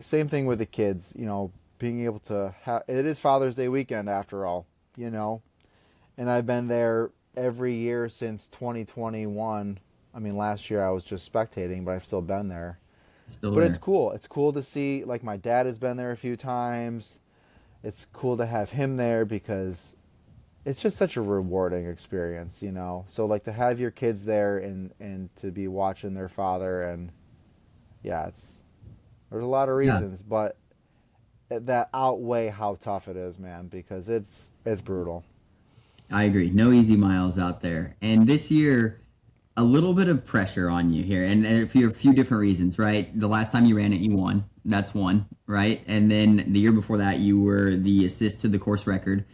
with the kids, being able to have, it is Father's Day weekend after all, you know, and I've been there every year since 2021. I mean, last year I was just spectating, but I've still been there. Still But it's there. cool. It's cool to see, like, my dad has been there a few times. It's cool to have him there because it's just such a rewarding experience. So like to have your kids there and to be watching their father, and yeah, there's a lot of Yeah. reasons, but that outweigh how tough it is, man, because it's brutal. I agree. No easy miles out there. And this year, a little bit of pressure on you here, and for a few different reasons, right? The last time you ran it, you won. That's one, right? And then the year before that, you were the assist to the course record.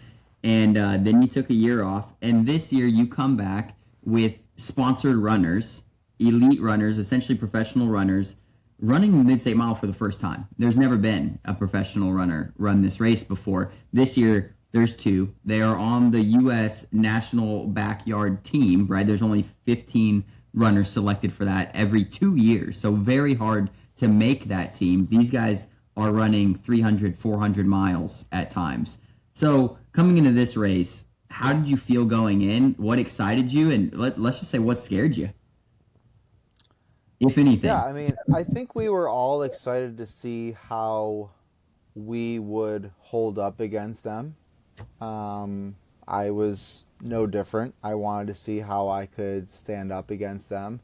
And then you took a year off. And this year, you come back with sponsored runners, elite runners, essentially professional runners, running the Mid-State Mile for the first time. There's never been a professional runner run this race before. This year, there's two. They are on the U.S. national backyard team, right? There's only 15 runners selected for that every 2 years. So very hard to make that team. These guys are running 300, 400 miles at times. So coming into this race, how did you feel going in? What excited you? And let's just say what scared you, if Yeah, anything. I mean, I think we were all excited to see how we would hold up against them. Um, I was no different. I wanted to see how I could stand up against them.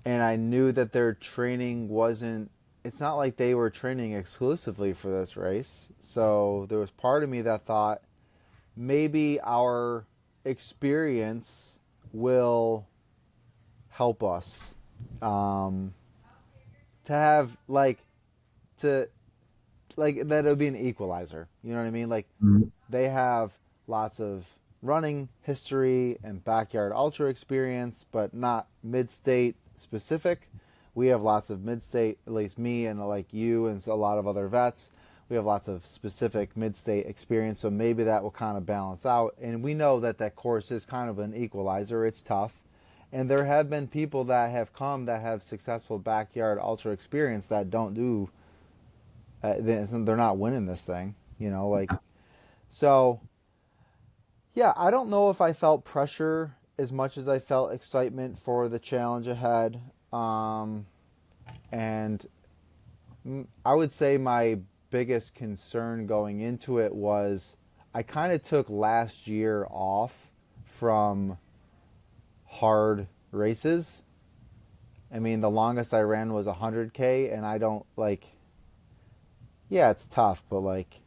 And I knew that their training wasn't, it's not like they were training exclusively for this race. So there was part of me that thought maybe our experience will help us, um, to have to like that it would be an equalizer. You know what I mean? Like Mhm. they have lots of running history and backyard ultra experience, but not mid-state specific. We have lots of mid-state, at least me and like you and a lot of other vets. We have lots of specific mid-state experience, so maybe that will kind of balance out. And we know that that course is kind of an equalizer. It's tough. And there have been people that have come that have successful backyard ultra experience that don't do, they're not winning this thing, like, so yeah, I don't know if I felt pressure as much as I felt excitement for the challenge ahead. And I would say my biggest concern going into it was I kind of took last year off from hard races. I mean, the longest I ran was 100K, and I don't like, yeah, it's tough, but like,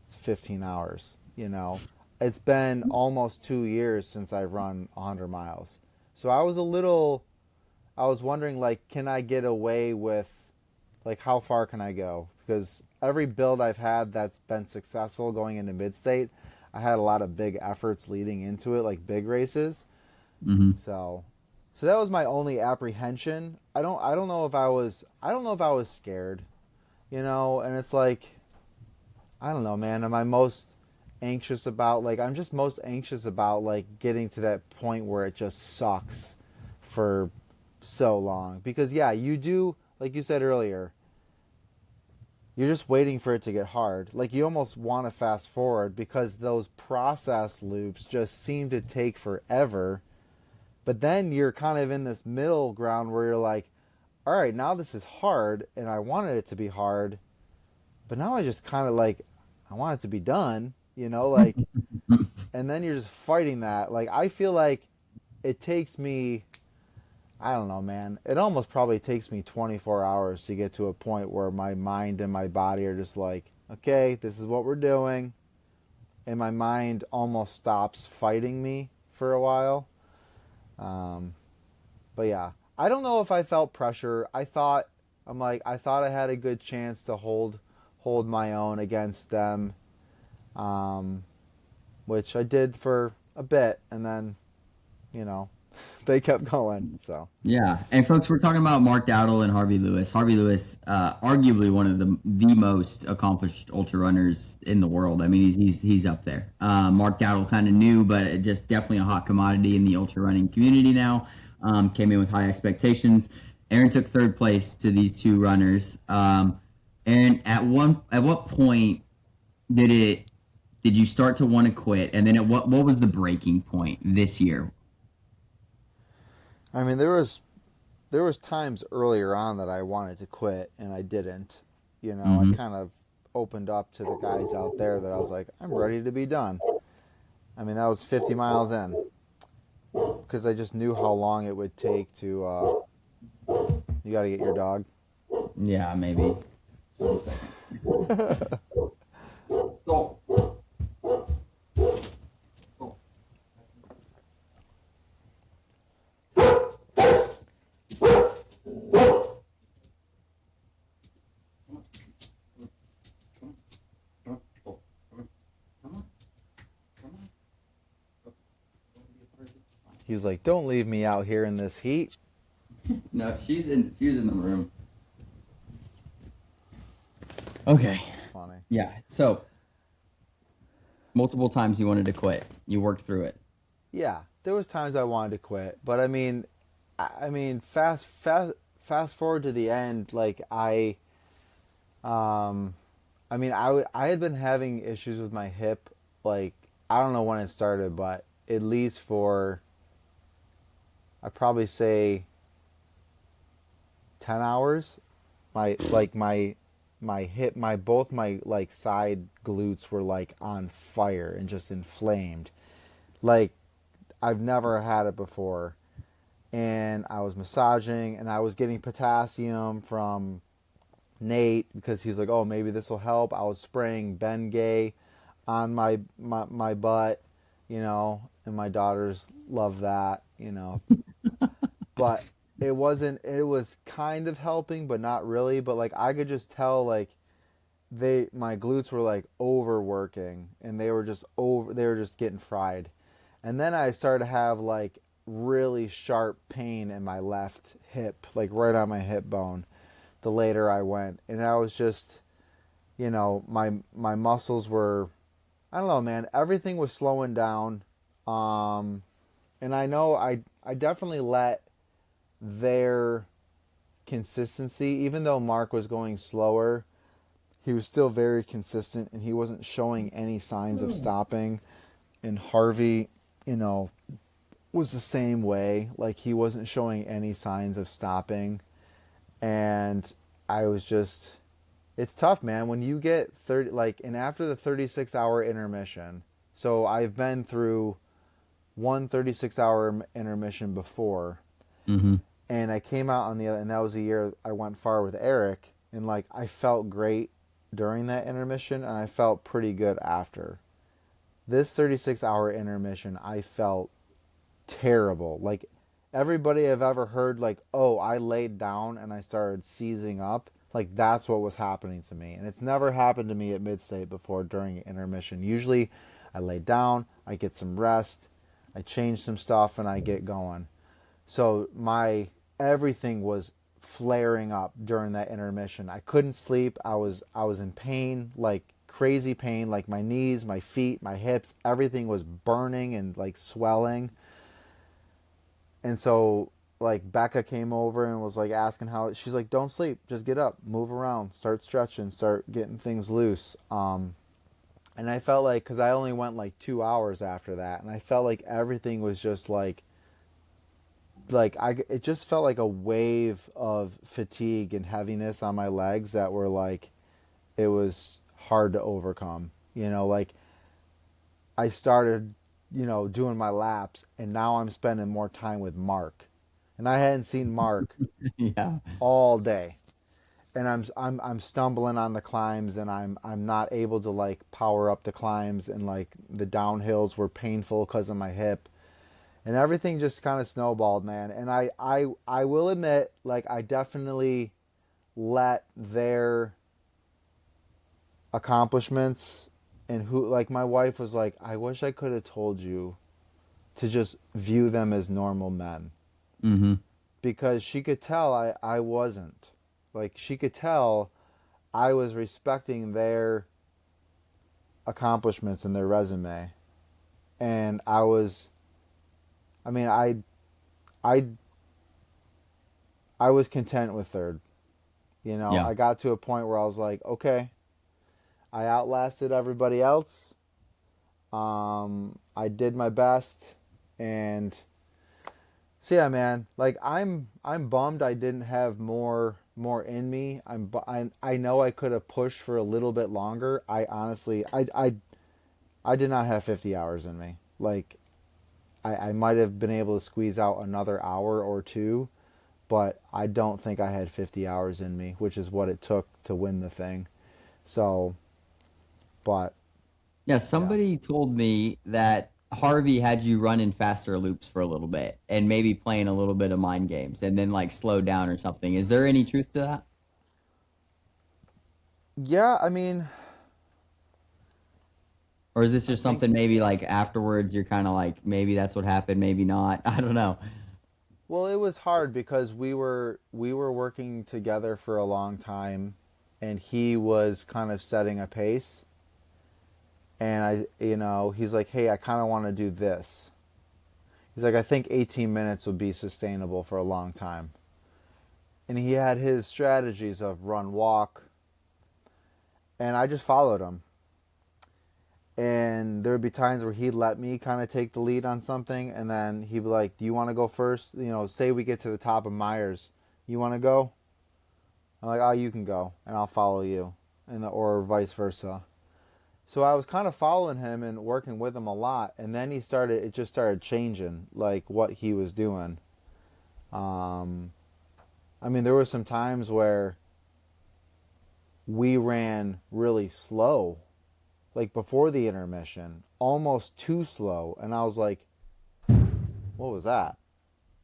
it's 15 hours, It's been almost 2 years since I've run 100 miles. So I was wondering, like, can I get away with, like, how far can I go? Because every build I've had that's been successful going into mid state, I had a lot of big efforts leading into it, like big races. Mhm. So, So that was my only apprehension. I don't know if I was scared, and it's like, I don't know, man. Am I most anxious about, like, I'm just most anxious about, like, getting to that point where it just sucks for so long. Because, yeah, you do, like you said earlier, you're just waiting for it to get hard. Like, you almost want to fast forward because those process loops just seem to take forever. But then you're kind of in this middle ground where you're like, all right, now this is hard and I wanted it to be hard, but now I just kind of like, I want it to be done, like, and then you're just fighting that. Like, I feel like it takes me, I don't know, man. It almost probably takes me 24 hours to get to a point where my mind and my body are just like, okay, this is what we're doing. And my mind almost stops fighting me for a while. Um, but yeah, I don't know if I felt pressure. I thought I had a good chance to hold my own against them, um, which I did for a bit, and then, you know, they kept going. So Yeah, and folks, we're talking about Mark Dowdle and Harvey Lewis. Harvey Lewis, arguably one of the most accomplished ultra runners in the world. I mean, he's up there. Mark Dowdle kind of new, but just definitely a hot commodity in the ultra running community now. Came in with high expectations. Aaron took third place to these two runners. And at what point did it did you start to want to quit? And then at what was the breaking point this year? I mean, there was times earlier on that I wanted to quit and I didn't. I Mm-hmm. kind of opened up to the guys out there that I was like, I'm ready to be done. I mean, that was 50 miles in because I just knew how long it would take to. You got to get your dog. Yeah, maybe. So, He's like, don't leave me out here in this heat. no, she was in the room. Okay. It's funny. Yeah. So multiple times you wanted to quit. You worked through it. Yeah, there was times I wanted to quit, but I mean, fast forward to the end. Like um, I had been having issues with my hip. Like, I don't know when it started, but at least for, I'd probably say 10 hours. My hip, both my like side glutes were like on fire and just inflamed. Like, I've never had it before. And I was massaging and I was getting potassium from Nate because he's like, "Oh, maybe this will help." I was spraying Bengay on my butt, and my daughters love that. But it was kind of helping, but not really. But like, I could just tell, like, my glutes were like overworking and they were just getting fried. And then I started to have like really sharp pain in my left hip, like right on my hip bone, the later I went. And I was just, my muscles were, I don't know, man, everything was slowing down. And I know I definitely let their consistency, even though Mark was going slower, he was still very consistent and he wasn't showing any signs of stopping. And Harvey, was the same way. Like, he wasn't showing any signs of stopping. And I was just, it's tough, man, when you get 30, like, and after the 36-hour intermission. So I've been through one 36-hour intermission before. Mm-hmm. And I came out on the other, and that was the year I went far with Eric. And like, I felt great during that intermission and I felt pretty good after. This 36-hour intermission, I felt terrible. Like, everybody I've ever heard, like, oh, I laid down and I started seizing up. Like, that's what was happening to me. And it's never happened to me at Midstate before during intermission. Usually I lay down, I get some rest, I change some stuff, and I get going. So my everything was flaring up during that intermission. I couldn't sleep. I was in pain, like crazy pain, like my knees, my feet, my hips, everything was burning and like swelling. And so like Becca came over and was like asking how she's like, don't sleep, just get up, move around, start stretching, start getting things loose. And I felt like, because I only went like 2 hours after that, and I felt like everything was just it just felt like a wave of fatigue and heaviness on my legs that were like, it was hard to overcome. Like I started, doing my laps, and now I'm spending more time with Mark, and I hadn't seen Mark Yeah. all day, and I'm stumbling on the climbs, and I'm not able to like power up the climbs, and like the downhills were painful because of my hip, and everything just kind of snowballed, man. And I will admit, like, I definitely let their accomplishments, and who, like, my wife was like, I wish I could have told you to just view them as normal men, Mm-hmm. because she could tell I wasn't. Like, she could tell I was respecting their accomplishments and their resume. And I mean, I, I was content with third. Yeah. I got to a point where I was like, okay, I outlasted everybody else. I did my best, and so yeah, man. Like I'm bummed I didn't have more in me. I know I could have pushed for a little bit longer. I honestly I did not have 50 hours in me. Like I might have been able to squeeze out another hour or two, but I don't think I had 50 hours in me, which is what it took to win the thing. So, but Yeah, yeah. somebody told me that Harvey had you running faster loops for a little bit and maybe playing a little bit of mind games and then like slow down or something. Is there any truth to that? Yeah, I mean, Or is this I just think something maybe like afterwards you're kind of like maybe that's what happened, maybe not. I don't know. well, it was hard because we were working together for a long time, and he was kind of setting a pace, and he's like, "Hey, I kind of want to do this." He's like, "I think 18 minutes would be sustainable for a long time." And he had his strategies of run walk, and I just followed him. And there would be times where he'd let me kind of take the lead on something, and then he'd be like, "Do you want to go first? Say we get to the top of Myers, you want to go?" I'm like, "Oh, you can go, and I'll follow you," or vice versa. So I was kind of following him and working with him a lot, and then it just started changing, like what he was doing. Um, I mean, there were some times where we ran really slow, like before the intermission, almost too slow, and I was like, "What was that?"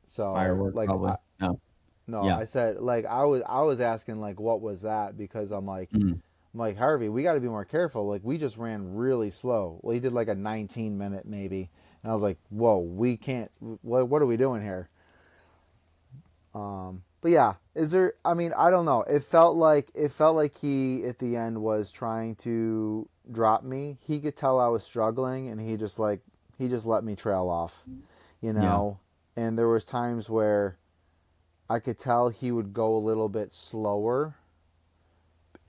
So Firework like, probably. No. no, Yeah. I said, like, I was asking, like, what was that, because Mm. I'm like, Harvey, we got to be more careful. Like, we just ran really slow. Well, he did like a 19-minute maybe, and I was like, whoa, we can't. What are we doing here? But yeah, is there? I mean, I don't know. It felt like he at the end was trying to drop me. He could tell I was struggling, and he just let me trail off, you Yeah. know. And there was times where I could tell he would go a little bit slower,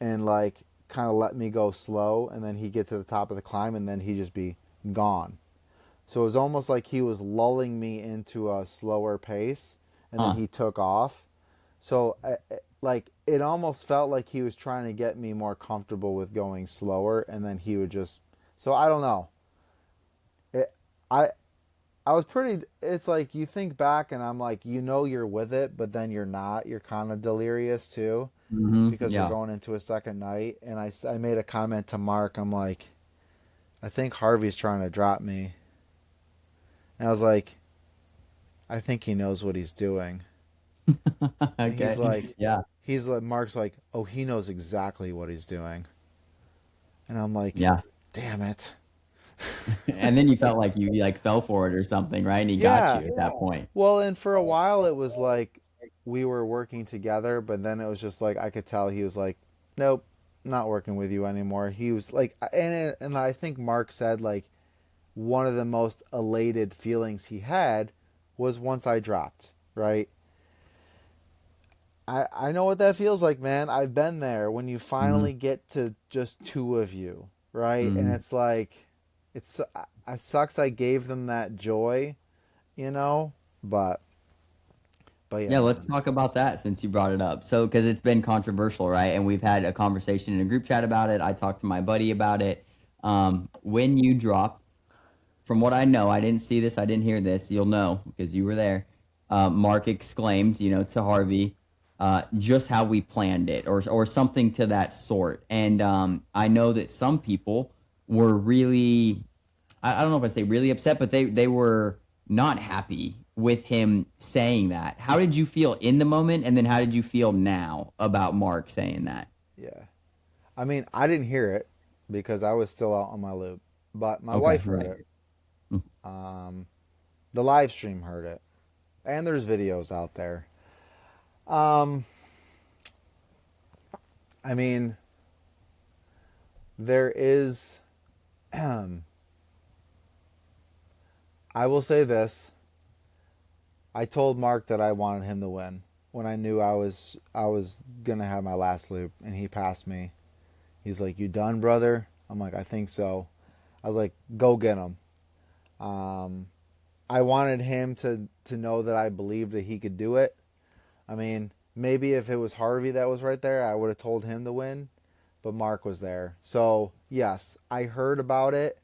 and like kind of let me go slow, and then he'd get to the top of the climb, and then he'd just be gone. So it was almost like he was lulling me into a slower pace, and then Huh. he took off. So like it almost felt like he was trying to get me more comfortable with going slower, and then he would just. So I don't know. It, I I was pretty. It's like you think back, and I'm like, you're with it, but then you're not. You're kind of delirious too, because we're Yeah. going into a second night. And I made a comment to Mark. I'm like, I think Harvey's trying to drop me. And I was like, I think he knows what he's doing. And Okay. Yeah. Mark's like, oh, he knows exactly what he's doing. And I'm like, Yeah. damn it. And then you felt like you like fell for it or something, right? And he got Yeah. you at that point. Well, and for a while it was like we were working together, but then it was just like I could tell he was like, "Nope, not working with you anymore." He was like, and I think Mark said like one of the most elated feelings he had was once I dropped, right? I know what that feels like, man. I've been there when you Hmm. finally get to just two of you, right? And Hmm. it's like it's it sucks I gave them that joy, you know? But Yeah, yeah, let's man. talk about that since you brought it up. So, because it's been controversial, right? And we've had a conversation in a group chat about it. I talked to my buddy about it. When you dropped, from what I know, I didn't see this, I didn't hear this. You'll know because you were there. Mark exclaimed, to Harvey, just how we planned it, or something to that sort. And I know that some people were really, I don't know if I say really upset, but they were not happy with him saying that. How did you feel in the moment, and then how did you feel now about Mark saying that? Yeah. I mean, I didn't hear it because I was still out on my loop, but my Okay, wife heard right. it. The live stream heard it, and there's videos out there. Um, I mean, there is. I will say this: I told Mark that I wanted him to win when I knew I was gonna have my last loop, and he passed me. He's like, "You done, brother?" I'm like, "I think so." I was like, "Go get him." Um, I wanted him to know that I believed that he could do it. I mean, maybe if it was Harvey that was right there, I would have told him to win, but Mark was there. So, yes, I heard about it,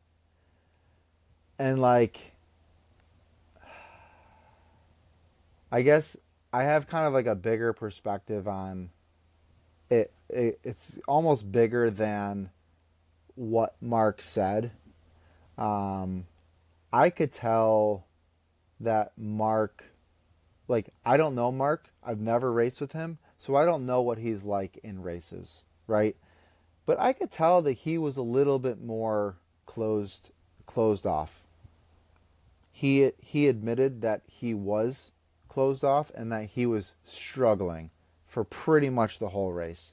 and like I guess I have kind of like a bigger perspective on it. It's almost bigger than what Mark said. Um, I could tell that Mark, like, I don't know Mark. I've never raced with him, so I don't know what he's like in races, right? But I could tell that he was a little bit more closed off. He admitted that he was closed off and that he was struggling for pretty much the whole race.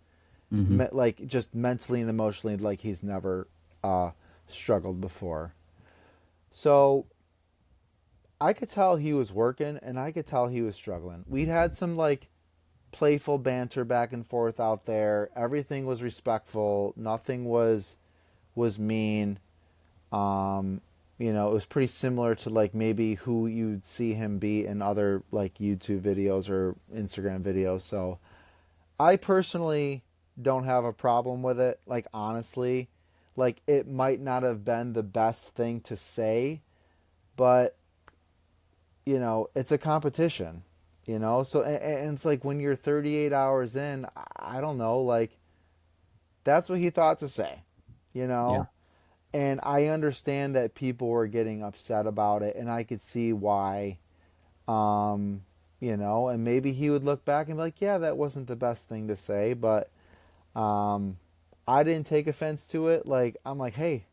Hmm. Like just mentally and emotionally like he's never uh struggled before. So I could tell he was working and I could tell he was struggling. We'd had some like playful banter back and forth out there. Everything was respectful. Nothing was mean. Um, it was pretty similar to like maybe who you'd see him be in other like YouTube videos or Instagram videos. So I personally don't have a problem with it. Like honestly, like it might not have been the best thing to say, but it's a competition. So and it's like when you're 38 hours in, I don't know, like that's what he thought to say, you Yeah. know? And I understand that people were getting upset about it, and I could see why. Um, and maybe he would look back and be like, "Yeah, that wasn't the best thing to say," but um, I didn't take offense to it. Like I'm like, "Hey,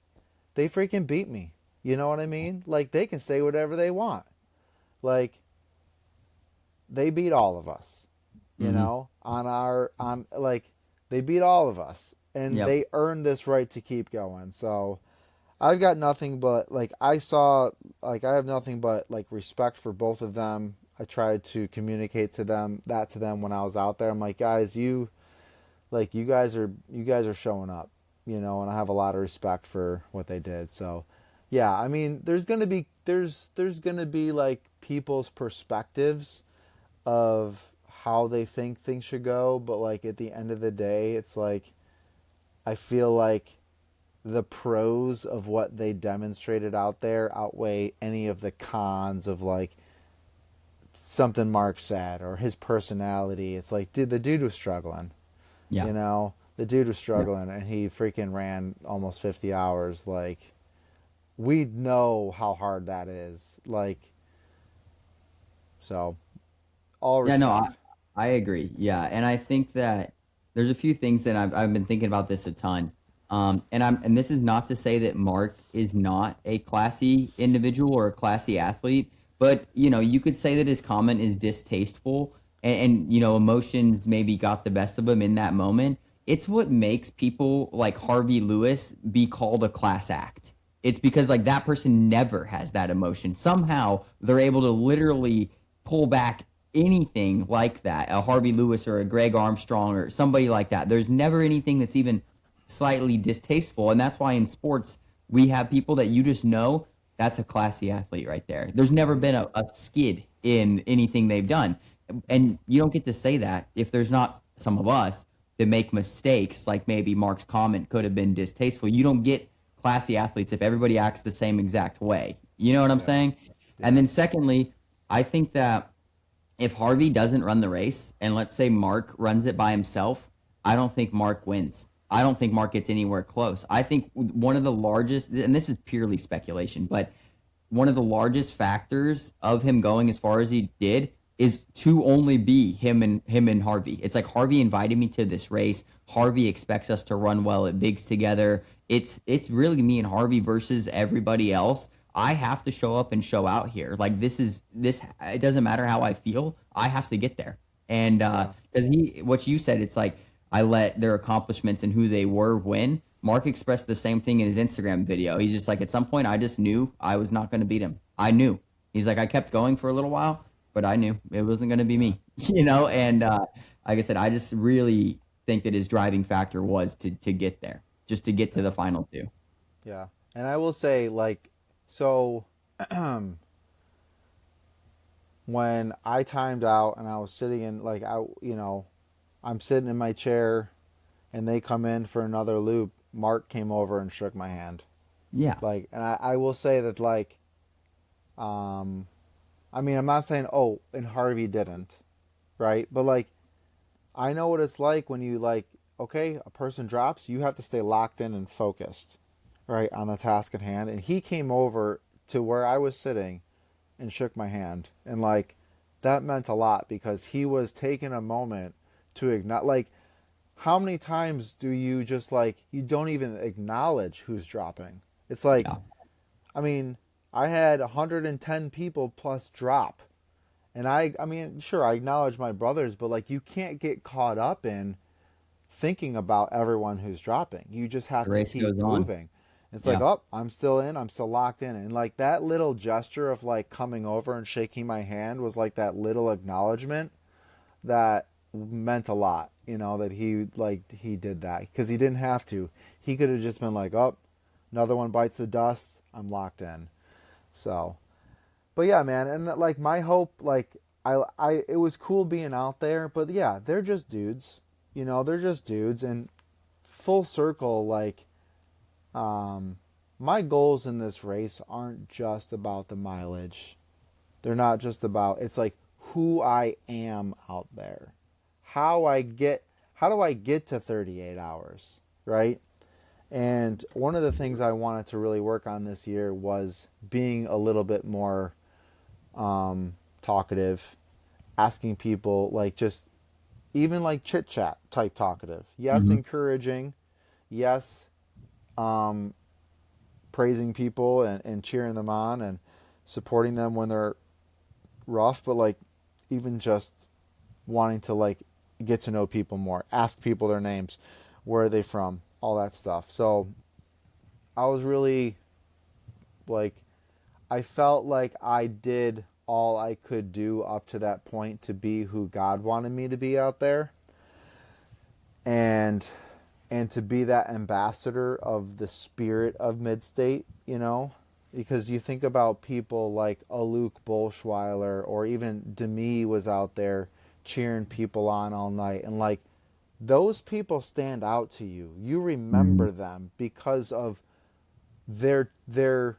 they freaking beat me." You know what I mean? Like they can say whatever they want. Like they beat all of us. Hmm. On like they beat all of us, and Yep. they earned this right to keep going. So I've got nothing but I have nothing but like respect for both of them. I tried to communicate to them when I was out there. I'm like, guys, you guys are showing up, and I have a lot of respect for what they did. So, yeah, I mean, there's gonna be like people's perspectives of how they think things should go, but like at the end of the day, it's like I feel like the pros of what they demonstrated out there outweigh any of the cons of like something Mark said or his personality. It's like, dude, the dude was struggling. Yeah. The dude was Yeah. struggling and he freaking ran almost 50 hours. Like, we know how hard that is. Like, so, all Yeah, no, I, respect. I agree. Yeah. And I think that there's a few things that I've been thinking about this a ton. And this is not to say that Mark is not a classy individual or a classy athlete, but you could say that his comment is distasteful, and emotions maybe got the best of him in that moment. It's what makes people like Harvey Lewis be called a class act. It's because like that person never has that emotion. Somehow they're able to literally pull back anything like that. A Harvey Lewis or a Greg Armstrong or somebody like that. There's never anything that's even slightly distasteful. And that's why in sports, we have people that you just know that's a classy athlete right there. There's never been a skid in anything they've done. And you don't get to say that if there's not some of us that make mistakes, like maybe Mark's comment could have been distasteful. You don't get classy athletes if everybody acts the same exact way. You know what I'm Yeah. saying? And Yeah. then secondly, I think that if Harvey doesn't run the race and let's say Mark runs it by himself, I don't think Mark wins. I don't think Mark gets anywhere close. I think one of the largest, and this is purely speculation, but one of the largest factors of him going as far as he did is to only be him and Harvey. It's like Harvey invited me to this race. Harvey expects us to run well at Bigs together. It's really me and Harvey versus everybody else. I have to show up and show out here. Like this. It doesn't matter how I feel. I have to get there. And Yeah. because what you said, it's like I let their accomplishments and who they were win. Mark expressed the same thing in his Instagram video. He's just like, at some point, I just knew I was not going to beat him. I knew. He's like, I kept going for a little while, but I knew it wasn't going to be Yeah. me, you know. Yeah. And like I said, I just really think that his driving factor was to get there, just to get to Yeah. the final two. Yeah. And I will say, like, so when I timed out and I was sitting in, like, I'm sitting in my chair and they come in for another loop, Mark came over and shook my hand. Yeah, Like, and I will say that, like, um, I mean, I'm not saying, oh, and Harvey didn't, right? But, like, I know what it's like when you, like, okay, a person drops, you have to stay locked in and focused, right, on the task at hand. And he came over to where I was sitting and shook my hand. And, like, that meant a lot because he was taking a moment to acknowledge, like, how many times do you just, like, you don't even acknowledge who's dropping? It's like, yeah, I mean, I had 110 people plus drop. And I mean, sure, I acknowledge my brothers, but like you can't get caught up in thinking about everyone who's dropping. You just have the to race keep goes on. moving. It's like, Yeah, oh, I'm still in, I'm still locked in. And like that little gesture of like coming over and shaking my hand was like that little acknowledgement that meant a lot, that he did that because he didn't have to. He could have just been like, oh, another one bites the dust, I'm locked in. So, but yeah, man, and like my hope, like it was cool being out there, but yeah, they're just dudes, they're just dudes, and full circle, like, my goals in this race aren't just about the mileage. They're not just about. It's like who I am out there, how I get, how do I get to 38 hours, right? And one of the things I wanted to really work on this year was being a little bit more talkative, asking people like just even like chit chat type talkative. Yes, hmm encouraging. Yes, praising people and cheering them on and supporting them when they're rough, but like even just wanting to like get to know people more, ask people their names, where are they from, all that stuff. So I was really like I felt like I did all I could do up to that point to be who God wanted me to be out there, and to be that ambassador of the spirit of Midstate, because you think about people like a Luke Bolschweiler or even Demi was out there cheering people on all night, and like those people stand out to you. You hmm remember them because of their their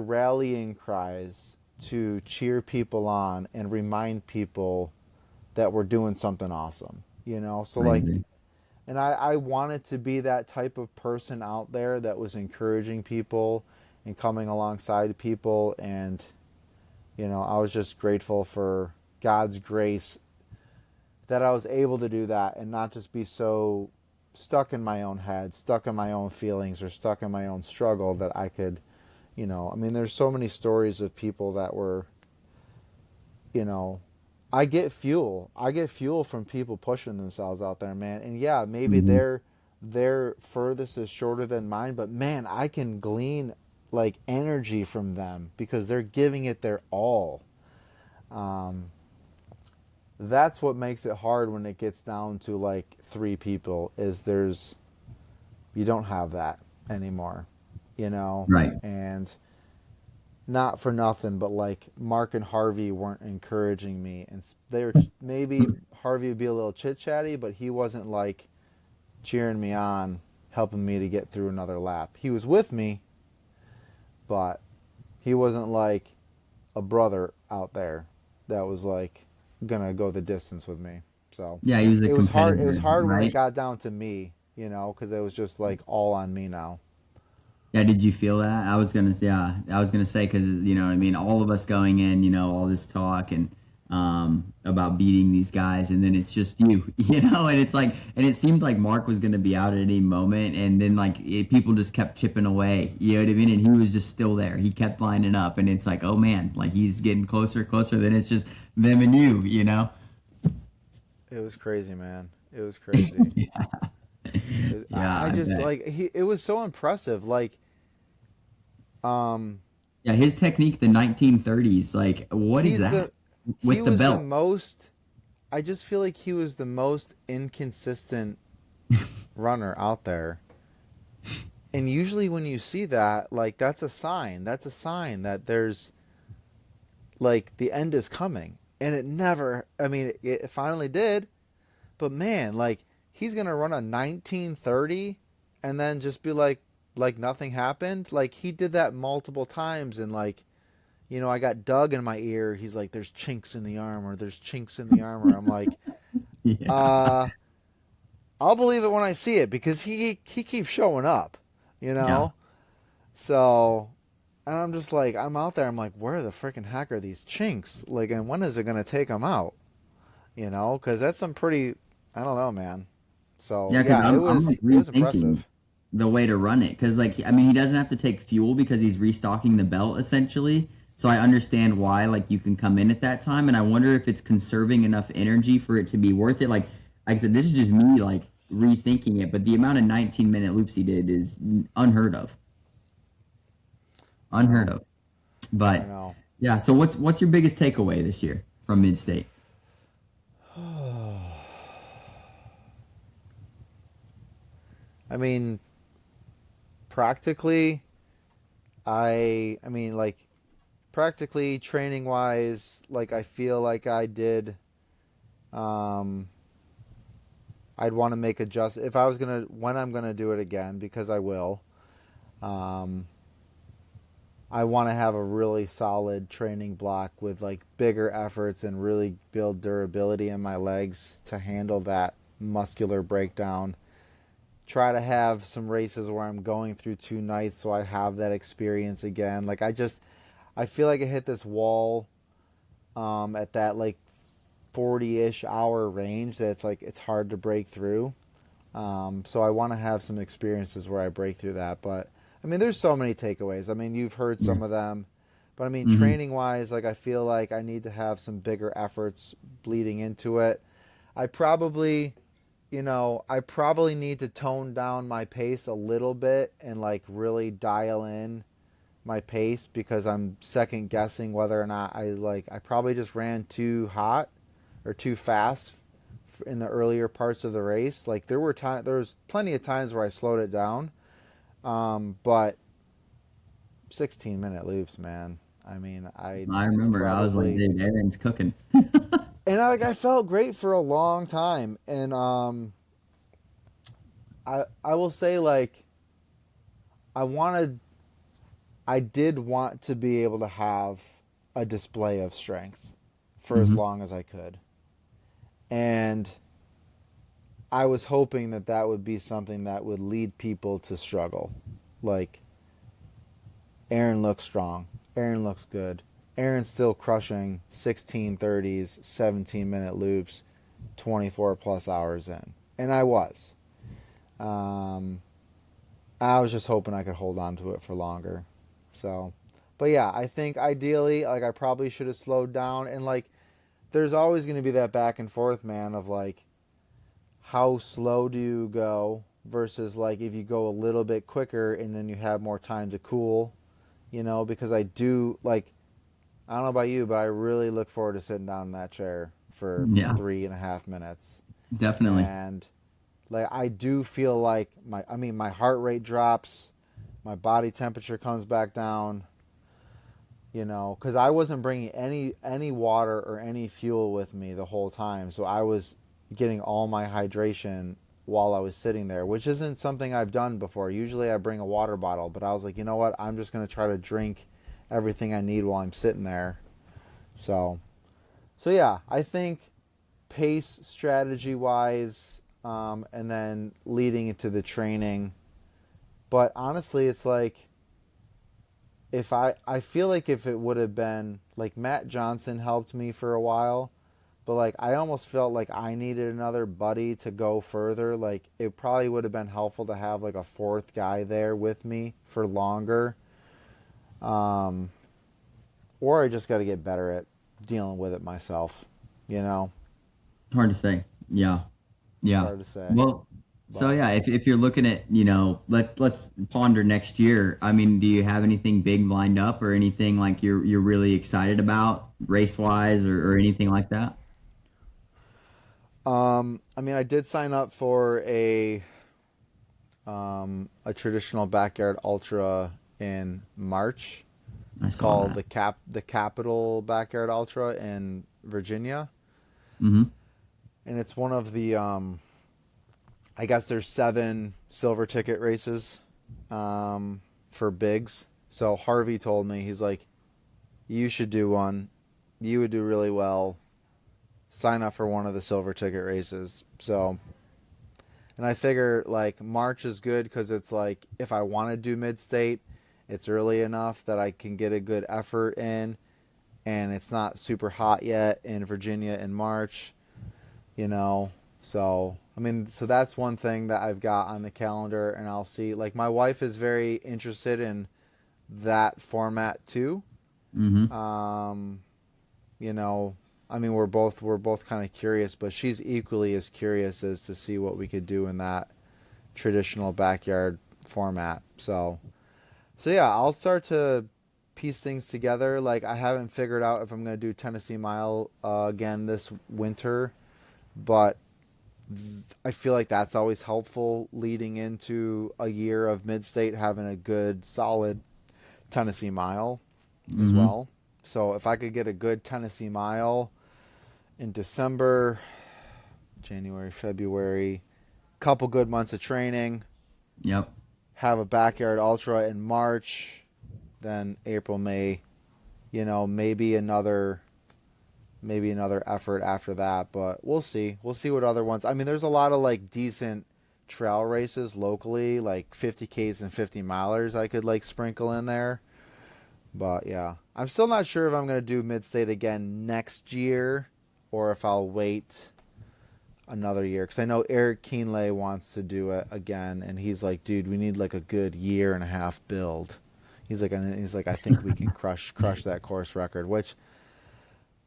rallying cries to cheer people on and remind people that we're doing something awesome, So I like, agree. and I wanted to be that type of person out there that was encouraging people and coming alongside people. And, I was just grateful for God's grace that I was able to do that and not just be so stuck in my own head, stuck in my own feelings, or stuck in my own struggle that I could, I mean, there's so many stories of people that were, you know, I get fuel. I get fuel from people pushing themselves out there, man. And yeah, maybe Hmm. their furthest is shorter than mine, but man, I can glean like energy from them because they're giving it their all. Um, that's what makes it hard when it gets down to like three people is you don't have that anymore, Right. and not for nothing, but like Mark and Harvey weren't encouraging me, and they were maybe Harvey would be a little chit chatty, but he wasn't like cheering me on, helping me to get through another lap. He was with me, but he wasn't like a brother out there that was like gonna go the distance with me. So Yeah, he was a it was hard. It was competitor, hard when it right? got down to me, because it was just like all on me now. Yeah, did you feel that? Yeah, I was gonna say because you know what I mean. All of us going in, all this talk and about beating these guys, and then it's just you, and it's like, and it seemed like Mark was gonna be out at any moment, and then like people just kept chipping away, you know what I mean? And he was just still there. He kept lining up, and it's like, oh man, like he's getting closer, closer. Then it's just them and you. It was crazy, man. It was crazy. Yeah, yeah, I I just bet. like it was so impressive. Like, um, Yeah, his technique, the 1930s, like what is he's that the he with the was the belt? most. I just feel like he was the most inconsistent runner out there. And usually when you see that, like that's a sign. That's a sign that there's like the end is coming. And it never, I mean, it finally did. But man, like he's going to run a 1930 and then just be like nothing happened. Like he did that multiple times and like, I got Doug in my ear. He's like, there's chinks in the armor. There's chinks in the armor. I'm like, Yeah, uh, I'll believe it when I see it because he keeps showing up, you yeah. know? So, and I'm just like, I'm out there. I'm like, where the freaking heck are these chinks? Like, and when is it going to take them out? Because that's some pretty, I don't know, man. So, Yeah, because yeah, I'm like it was rethinking impressive. the way to run it. Because like I mean, he doesn't have to take fuel because he's restocking the belt essentially. So I understand why like you can come in at that time, and I wonder if it's conserving enough energy for it to be worth it. Like I said, this is just me like rethinking it, but the amount of 19-minute loops he did is unheard of, I unheard know. of. I But know. yeah, so what's your biggest takeaway this year from Mid State? I mean, practically, I mean, like, practically training wise, like, I feel like I did, um, I'd want to make adjust if I was gonna when I'm gonna do it again because I will. Um, I want to have a really solid training block with like bigger efforts and really build durability in my legs to handle that muscular breakdown. Try to have some races where I'm going through 2 nights so I have that experience again. Like I feel like I hit this wall at that like 40-ish hour range that's like it's hard to break through. So I want to have some experiences where I break through that. But I mean, there's so many takeaways. I mean, you've heard Yeah. some of them, but I mean, Hmm. training wise, like I feel like I need to have some bigger efforts bleeding into it. I probably, I probably need to tone down my pace a little bit and like really dial in my pace because I'm second guessing whether or not I probably just ran too hot or too fast in the earlier parts of the race. Like there was plenty of times where I slowed it down, but 16-minute loops, man. I mean, I I remember I was like, probably dude, Aaron's cooking. and I felt great for a long time, and I will say like I wanted I did want to be able to have a display of strength for as Hmm. long as I could, and I was hoping that that would be something that would lead people to struggle. Like, Aaron looks strong. Aaron looks good. Aaron's still crushing 16:30s, 17-minute loops, 24 plus hours in. And I was. Um, I was just hoping I could hold on to it for longer. So, but yeah, I think ideally, like I probably should have slowed down. And like, there's always going to be that back and forth, man, of like, how slow do you go versus like if you go a little bit quicker and then you have more time to cool, because I do like, I don't know about you, but I really look forward to sitting down in that chair for Yeah, 3.5 minutes. definitely. And like I do feel like my heart rate drops, my body temperature comes back down, because I wasn't bringing any water or any fuel with me the whole time, so I was getting all my hydration while I was sitting there, which isn't something I've done before. Usually I bring a water bottle, but I was like, you know what? I'm just going to try to drink everything I need while I'm sitting there. So, so yeah, I think pace strategy wise, and then leading into the training. But honestly, it's like if I feel like if it would have been like Matt Johnson helped me for a while, but like I almost felt like I needed another buddy to go further. Like it probably would have been helpful to have like a fourth guy there with me for longer. Um, or I just got to get better at dealing with it myself. You know, Hard to say. Yeah. it's Yeah. hard to say, Well, so but yeah, if you're looking at, let's ponder next year. I mean, do you have anything big lined up or anything like you're really excited about race wise or anything like that? I mean, I did sign up for a traditional backyard ultra in March. I It's saw called that. the Capital Backyard Ultra in Virginia, Mm-hmm. and it's one of the I guess there's 7 silver ticket races for bigs. So Harvey told me, he's like, you should do one. You would do really well. Sign up for one of the silver ticket races. So, and I figure like March is good because it's like if I want to do mid state, it's early enough that I can get a good effort in, and it's not super hot yet in Virginia in March, you know. So, I mean, so that's one thing that I've got on the calendar, and I'll see. Like, my wife is very interested in that format too. Mm-hmm. Um, you know, I mean, we're both kind of curious, but she's equally as curious as to see what we could do in that traditional backyard format. So yeah, I'll start to piece things together. Like I haven't figured out if I'm going to do Tennessee Mile again this winter, but I feel like that's always helpful leading into a year of mid-state having a good solid Tennessee Mile as Mm-hmm. well. So if I could get a good Tennessee Mile in December, January, February, couple good months of training, Yep. have a backyard ultra in March, then April, May, maybe another effort after that, but we'll see. We'll see what other ones. I mean, there's a lot of like decent trail races locally, like 50Ks and 50 milers I could like sprinkle in there. But yeah, I'm still not sure if I'm going to do mid-state again next year or if I'll wait another year, because I know Eric Keenley wants to do it again, and he's like, dude, we need like a good year and a half build. He's like, I think we can crush that course record, which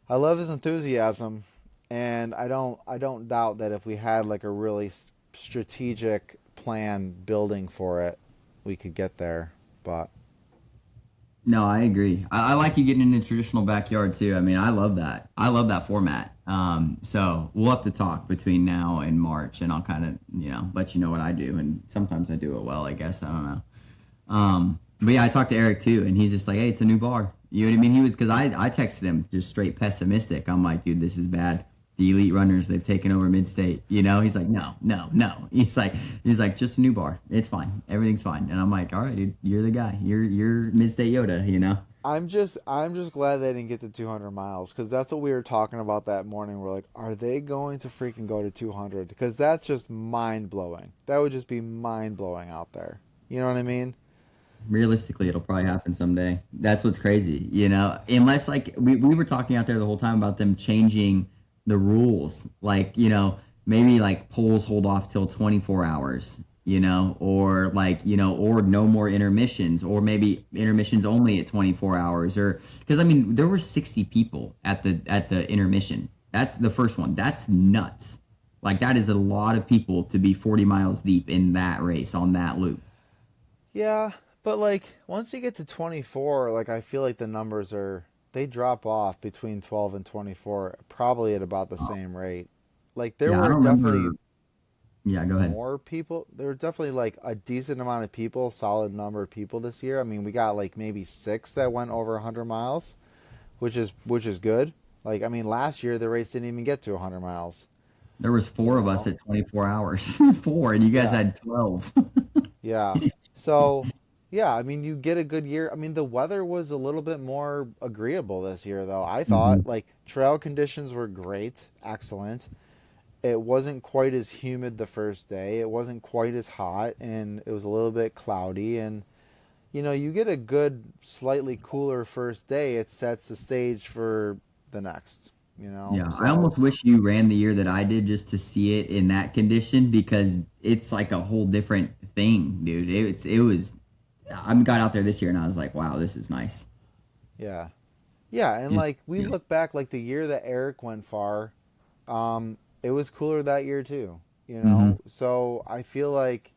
I love his enthusiasm, and I don't doubt that if we had like a really strategic plan building for it, we could get there. But No, I agree. I like you getting in the traditional backyard too. I mean, I love that. I love that format. So we'll have to talk between now and March, and I'll kind of, let you know what I do. And sometimes I do it well, I guess. I don't know. But yeah, I talked to Eric too, and he's just like, "Hey, it's a new bar." You know what I mean? He was because I texted him just straight pessimistic. I'm like, "Dude, this is bad. The elite runners, they've taken over mid-state." He's like, "No, no, no." He's like, "Just a new bar. It's fine. Everything's fine." And I'm like, "All right, dude, you're the guy. You're mid-state Yoda." I'm just glad they didn't get to 200 miles, because that's what we were talking about that morning. We're like, are they going to freaking go to 200? Because that's just mind blowing. That would just be mind blowing out there. You know what I mean? Realistically, it'll probably happen someday. That's what's crazy. Unless like we were talking out there the whole time about them changing the rules, like maybe like polls hold off till 24 hours, or like, or no more intermissions, or maybe intermissions only at 24 hours, or because I mean, there were 60 people at the intermission. That's the first one. That's nuts. Like that is a lot of people to be 40 miles deep in that race on that loop. Yeah, but like once you get to 24, like I feel like the numbers they drop off between 12 and 24 probably at about the same rate. Like there Yeah, I were don't definitely remember. Yeah, go ahead. more people. There were definitely like a decent amount of people, solid number of people this year. I mean, we got like maybe 6 that went over 100 miles, which is good. Like I mean, last year the race didn't even get to 100 miles, There was you four of us know. at 24 hours. Four, and you guys Yeah. had 12. Yeah. So, yeah, I mean, you get a good year. I mean, the weather was a little bit more agreeable this year, though. I thought, Mhm. like, trail conditions were great, excellent. It wasn't quite as humid the first day. It wasn't quite as hot, and it was a little bit cloudy. And, you get a good, slightly cooler first day. It sets the stage for the next, Yeah, I So, almost wish you ran the year that I did just to see it in that condition because it's like a whole different thing, dude. It was. I got out there this year and I was like, wow, this is nice. yeah. Yeah, and Just like we yeah. look back, like the year that Eric went far, it was cooler that year too. Hmm. So I feel like,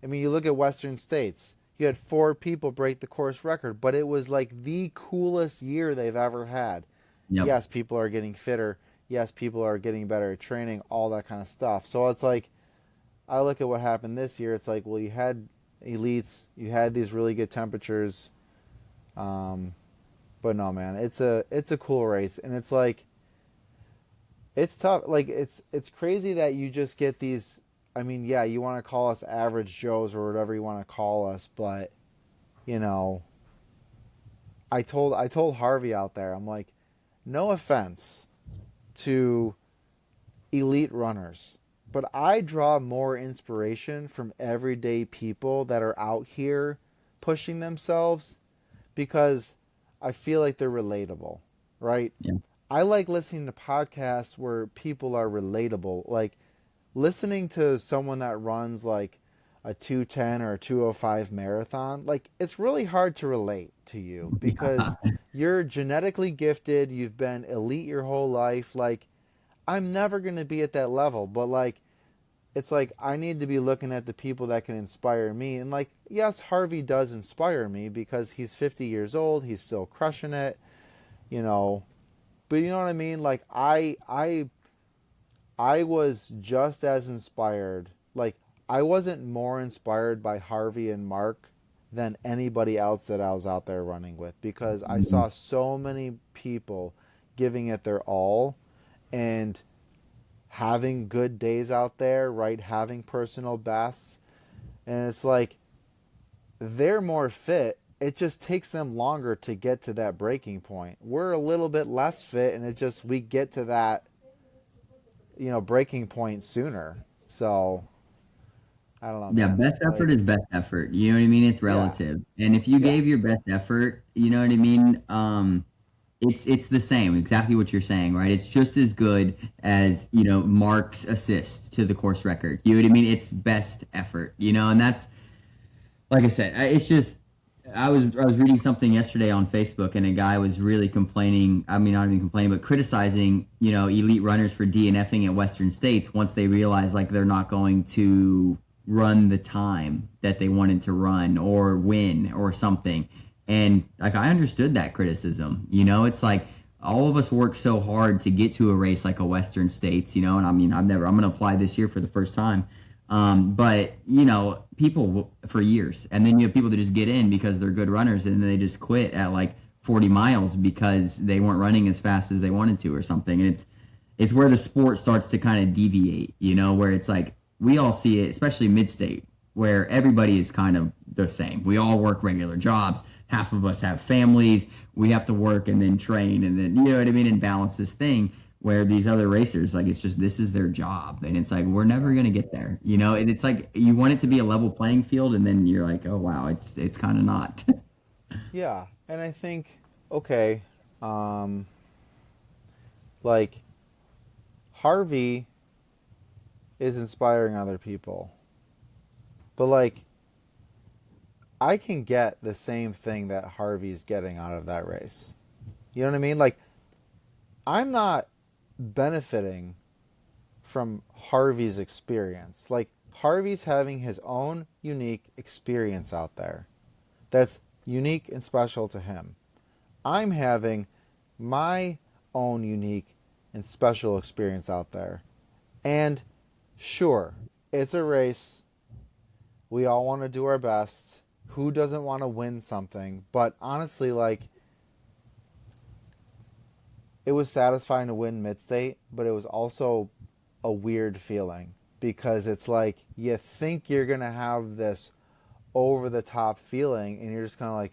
I mean, you look at Western States. You had 4 people break the course record, but it was like the coolest year they've ever had. Yep. Yes, people are getting fitter. Yes, people are getting better at training, all that kind of stuff. So it's like I look at what happened this year. It's like, well, you had elites, you had these really good temperatures, um, but no, man, it's a cool race, and it's like it's tough. Like it's crazy that you just get these. I mean, yeah, you want to call us average Joes or whatever you want to call us, but you know, I told Harvey out there, I'm like, no offense to elite runners, but I draw more inspiration from everyday people that are out here pushing themselves because I feel like they're relatable, right? Yeah. I like listening to podcasts where people are relatable. Like listening to someone that runs like a 210 or a 205 marathon, like it's really hard to relate to you because you're genetically gifted, you've been elite your whole life. Like I'm never going to be at that level, but like it's like I need to be looking at the people that can inspire me. And like yes, Harvey does inspire me because he's 50 years old, he's still crushing it, you know. But you know what I mean? Like I was just as inspired. Like I wasn't more inspired by Harvey and Mark than anybody else that I was out there running with because I Mhm. saw so many people giving it their all and having good days out there, right? Having personal bests. And it's like they're more fit. It just takes them longer to get to that breaking point. We're a little bit less fit and we get to that, breaking point sooner. So I don't know, Yeah, man. best effort Like, is best effort. You know what I mean? It's yeah, relative. And if you yeah, gave your best effort, you know what I mean? It's the same, exactly what you're saying, right? It's just as good as, Mark's assist to the course record. You know what I mean? It's best effort, and that's like I said, it's just I was reading something yesterday on Facebook, and a guy was really complaining. I mean, not even complaining, but criticizing, elite runners for DNFing at Western States once they realize like they're not going to run the time that they wanted to run or win or something. And like I understood that criticism. It's like all of us work so hard to get to a race like a Western States, and I mean, I'm going to apply this year for the first time. But people for years, and then you have people that just get in because they're good runners, and then they just quit at like 40 miles because they weren't running as fast as they wanted to, or something. And it's where the sport starts to kind of deviate, where it's like we all see it, especially mid-state, where everybody is kind of the same. We all work regular jobs. Half of us have families. We have to work and then train, and then you know what I mean, and balance this thing where these other racers like it's just this is their job, and it's like we're never yeah, going to get there, and it's like you want it to be a level playing field, and then you're like, oh wow, it's kind of not. yeah. And I think, okay, um, like Harvey is inspiring other people, But like, I can get the same thing that Harvey's getting out of that race. You know what I mean? Like, I'm not benefiting from Harvey's experience. Like, Harvey's having his own unique experience out there that's unique and special to him. I'm having my own unique and special experience out there. And sure, it's a race. We all want to do our best. Who doesn't want to win something? But honestly, like, it was satisfying to win mid-state, but it was also a weird feeling because it's like you think you're going to have this over-the-top feeling and you're just kind of like,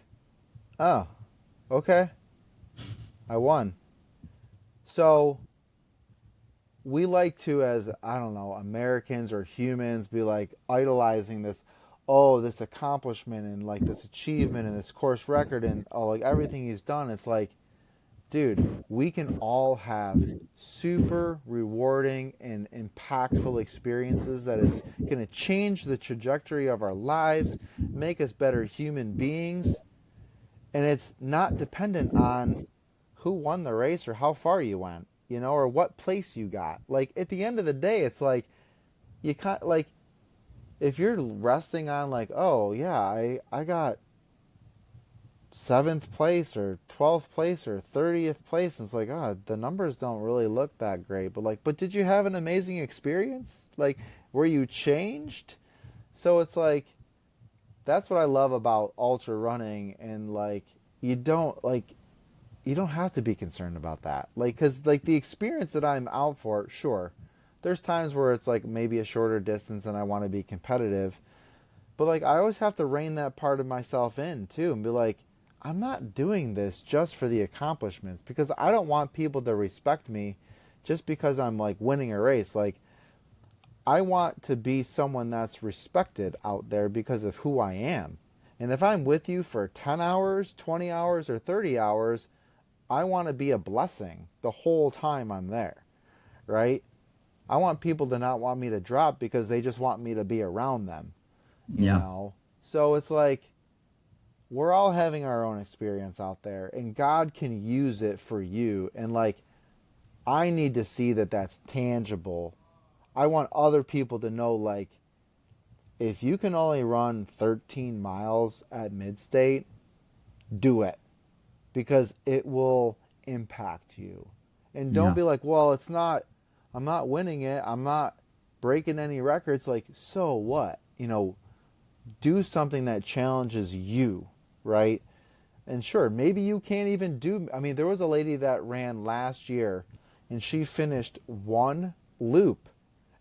oh, okay, I won. So we like to, as, I don't know, Americans or humans, be like idolizing this, oh, this accomplishment and like this achievement and this course record and like everything he's done. It's like, dude, we can all have super rewarding and impactful experiences that is going to change the trajectory of our lives, make us better human beings. And it's not dependent on who won the race or how far you went, you know, or what place you got. Like, at the end of the day, it's like, you can't, like, if you're resting on, like, oh, yeah, I got 7th place or 12th place or 30th place, and it's like, oh, the numbers don't really look that great. But, like, but did you have an amazing experience? Like, were you changed? So it's like, that's what I love about ultra running, and, like, you don't, like, you don't have to be concerned about that. Like, because, like, the experience that I'm out for, sure, there's times where it's, like, maybe a shorter distance and I want to be competitive. But, like, I always have to rein that part of myself in, too, and be like, I'm not doing this just for the accomplishments, because I don't want people to respect me just because I'm, like, winning a race. Like, I want to be someone that's respected out there because of who I am. And if I'm with you for 10 hours, 20 hours, or 30 hours, I want to be a blessing the whole time I'm there, right? I want people to not want me to drop because they just want me to be around them, you Yeah. know? So it's like, we're all having our own experience out there, and God can use it for you. And, like, I need to see that that's tangible. I want other people to know, like, if you can only run 13 miles at mid-state, do it, because it will impact you. And don't Yeah. be like, well, it's not, I'm not winning it, I'm not breaking any records. Like, so what? You know, do something that challenges you, right? And sure, maybe you can't even do, I mean, there was a lady that ran last year and she finished one loop.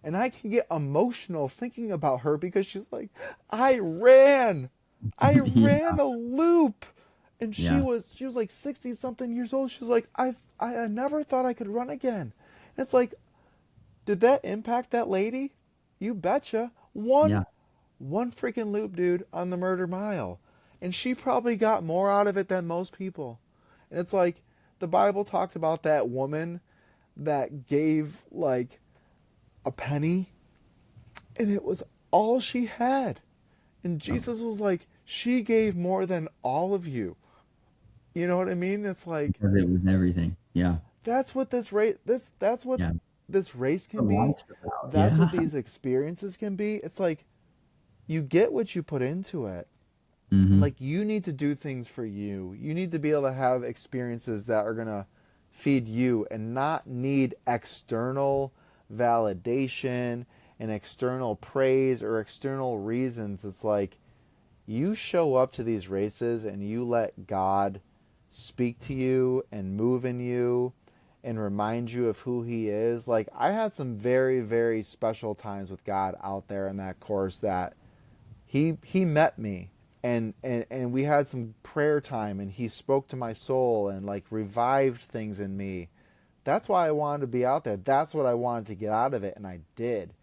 And I can get emotional thinking about her because she's like, I ran. I Yeah. ran a loop. And she Yeah. was like 60 something years old. She's like, I never thought I could run again. And it's like, did that impact that lady? You betcha. Yeah. One freaking loop, dude, on the Murder Mile. And she probably got more out of it than most people. And it's like, the Bible talked about that woman that gave, like, a penny, and it was all she had. And Jesus was like, she gave more than all of you. You know what I mean? It's like, Because it was everything. Yeah. that's what this race, that's what Yeah. this race What can be. life's about. That's what Yeah. these experiences can be. It's like, you get what you put into it. Hmm. Like, you need to do things for you. You need to be able to have experiences that are going to feed you and not need external validation and external praise or external reasons. It's like, you show up to these races and you let God speak to you and move in you and remind you of who he is. Like, I had some very, very special times with God out there in that course that he met me, and we had some prayer time, and he spoke to my soul and, like, revived things in me. That's why I wanted to be out there. That's what I wanted to get out of it, and I did.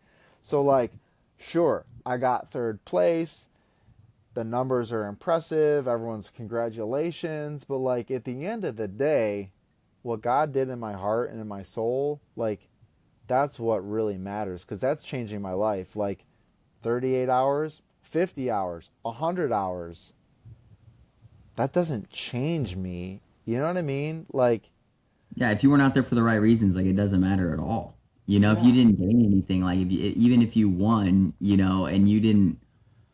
So, like, sure, I got 3rd place. The numbers are impressive. Everyone's congratulations. But, like, at the end of the day, what God did in my heart and in my soul, like, that's what really matters, because that's changing my life. Like, 38 hours, 50 hours, 100 hours, that doesn't change me. You know what I mean? Like, Yeah, if you weren't out there for the right reasons, like it doesn't matter at all. You know, if you yeah, didn't gain anything, like if you, even if you won, you know, and you didn't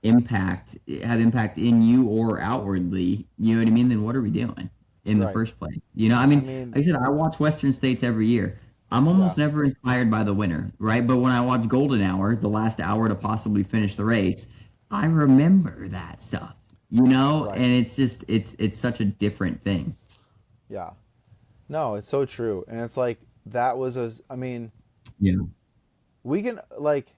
impact have impact in you or outwardly, you know what I mean? Then what are we doing in the right. first place? You know, I I mean, mean, like I said, I watch Western States every year. I'm yeah, almost never inspired by the winner, right? But when I watch Golden Hour, the last hour to possibly finish the race, I remember that stuff, you know, right. and it's just it's such a different thing. Yeah. No, it's so true. And it's like, that was a, I mean, Yeah. we can, like,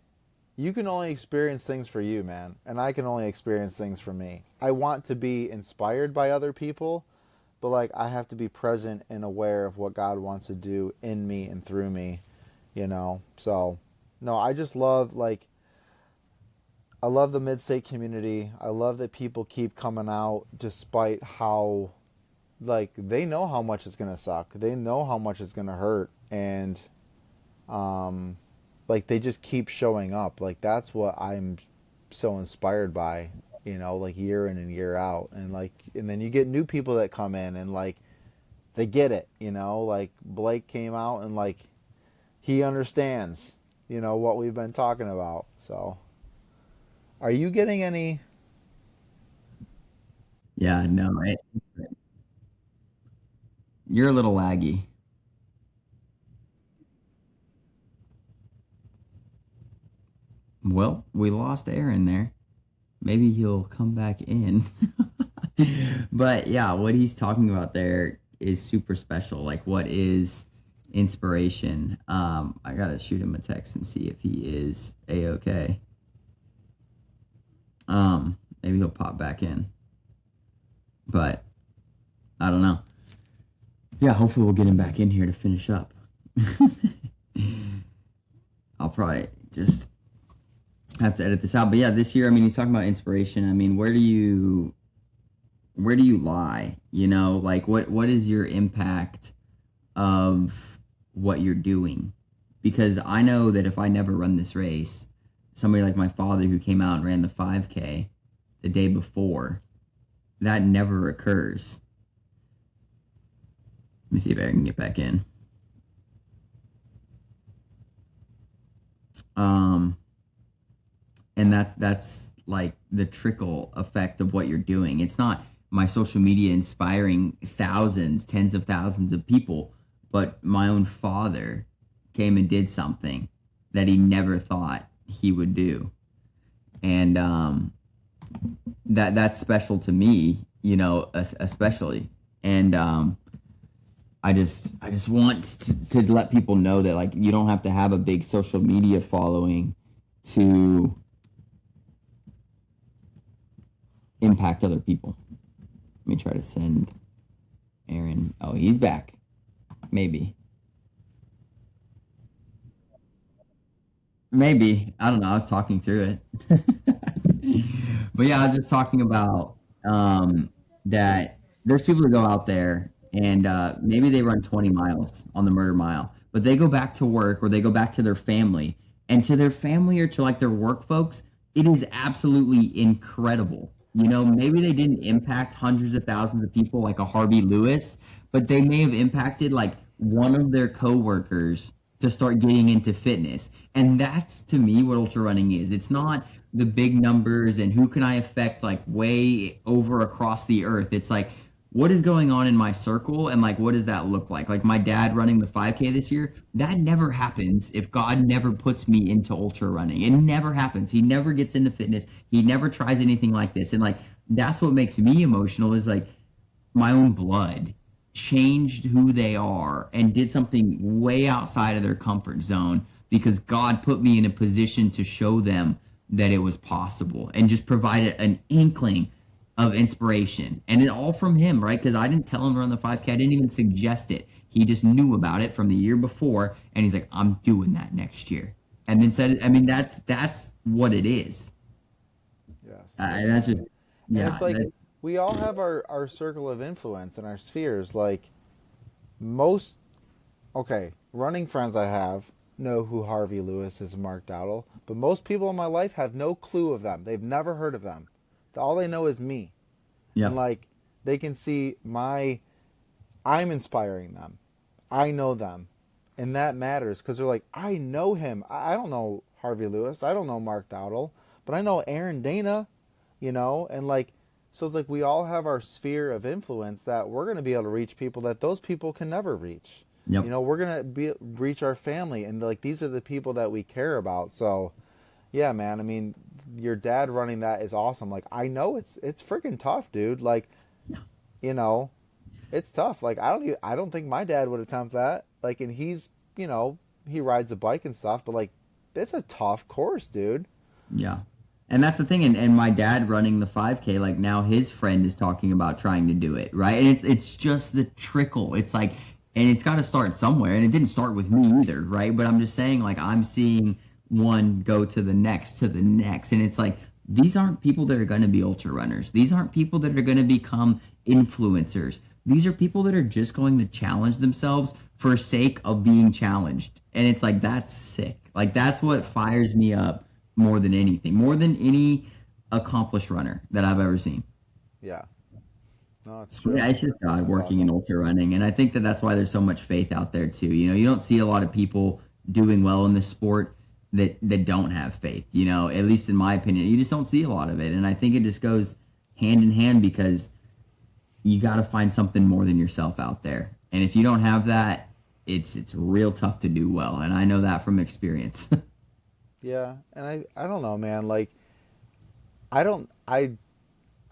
you can only experience things for you, man. And I can only experience things for me. I want to be inspired by other people, but like, I have to be present and aware of what God wants to do in me and through me, you know? So, no, I just love, like, I love the mid-state community. I love that people keep coming out despite how, like, they know how much it's gonna suck. They know how much it's gonna hurt, and like, they just keep showing up. Like, that's what I'm so inspired by. You know, like, year in and year out, and like, and then you get new people that come in and like they get it. You know, like Blake came out and like he understands. You know what we've been talking about. So, are you getting any? Yeah, no, you're a little laggy. Well, we lost Aaron there. Maybe he'll come back in. But yeah, what he's talking about there is super special. Like, what is inspiration? I gotta shoot him a text and see if he is a-okay. Maybe he'll pop back in, but I don't know. Yeah, hopefully we'll get him back in here to finish up. I'll probably just have to edit this out. But yeah, this year, I mean, he's talking about inspiration. I mean, where do you lie? You know, like what is your impact of what you're doing? Because I know that if I never run this race, somebody like my father who came out and ran the 5K the day before, that never occurs. Let me see if I can get back in. Um, and that's like the trickle effect of what you're doing. It's not my social media inspiring thousands, tens of thousands of people, but my own father came and did something that he never thought he would do, and that's special to me, you know, especially. And I just want to let people know that like you don't have to have a big social media following to impact other people. Let me try to send Aaron. Oh, he's back. Maybe. Maybe. I don't know. I was talking through it. But yeah, I was just talking about that there's people who go out there and maybe they run 20 miles on the murder mile, but they go back to work or they go back to their family. And to their family or to like their work folks, it is absolutely incredible. You know, maybe they didn't impact hundreds of thousands of people like a Harvey Lewis, but they may have impacted like one of their coworkers to start getting into fitness. And that's to me what ultra running is. It's not the big numbers and who can I affect like way over across the earth. It's like what is going on in my circle and like what does that look like? Like my dad running the 5K this year, that never happens if God never puts me into ultra running. It never happens. He never gets into fitness. He never tries anything like this. And like that's what makes me emotional is like my own blood changed who they are and did something way outside of their comfort zone because God put me in a position to show them that it was possible and just provided an inkling of inspiration. And it all from him, right? Because I didn't tell him to run the 5K. I didn't even suggest it. He just knew about it from the year before and he's like, I'm doing that next year. And then said, I mean, that's what it is. Yes, And that's just, amen. And it's yeah, like, that, we all have our circle of influence and our spheres. Like, most, okay, running friends I have, know who Harvey Lewis is and Mark Dowdle, but most people in my life have no clue of them. They've never heard of them. All they know is me. And Yep. like they can see I'm inspiring them. I know them. And that matters because they're like, I know him. I don't know Harvey Lewis. I don't know Mark Dowdle, but I know Aaron Dana, and like, so it's like we all have our sphere of influence that we're going to be able to reach people that those people can never reach. Yep. We're going to reach our family, and like these are the people that we care about. So, yeah, man. I mean, your dad running that is awesome. Like, I know it's freaking tough, dude. Like, you know, it's tough. Like, I don't think my dad would attempt that. Like, and he rides a bike and stuff, but like, it's a tough course, dude. Yeah. And that's the thing. And my dad running the 5K, like now his friend is talking about trying to do it, right? And it's just the trickle. It's like, and it's got to start somewhere. And it didn't start with me either, right? But I'm just saying, like, I'm seeing one go to the next, to the next. And it's like, these aren't people that are going to be ultra runners. These aren't people that are going to become influencers. These are people that are just going to challenge themselves for sake of being challenged. And it's like, that's sick. Like, that's what fires me up more than anything, more than any accomplished runner that I've ever seen. Yeah. No, it's true. Yeah, it's just God That's working in awesome. ultra running. And I think that that's why there's so much faith out there too. You don't see a lot of people doing well in this sport that don't have faith, at least in my opinion. You just don't see a lot of it. And I think it just goes hand in hand because you got to find something more than yourself out there. And if you don't have that, it's real tough to do well. And I know that from experience. Yeah, and I don't know, man. Like, I don't I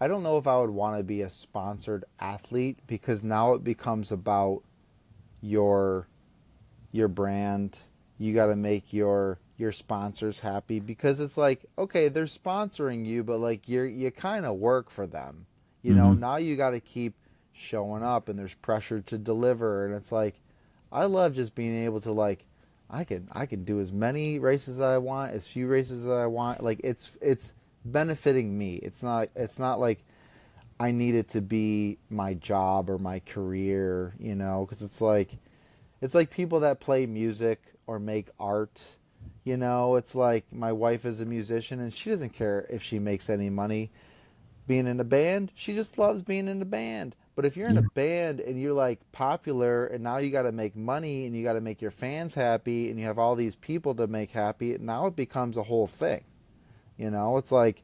I don't know if I would want to be a sponsored athlete because now it becomes about your your brand. You got to make your sponsors happy because it's like, okay, they're sponsoring you, but like you kind of work for them. Hmm. Now you got to keep showing up and there's pressure to deliver, and it's like I love just being able to like I can do as many races as I want, as few races as I want. Like it's benefiting me. It's not like I need it to be my job or my career, because it's like people that play music or make art. It's like my wife is a musician and she doesn't care if she makes any money being in a band. She just loves being in a band. But if you're in a Yeah. band and you're like popular and now you got to make money and you got to make your fans happy and you have all these people to make happy, now it becomes a whole thing. It's like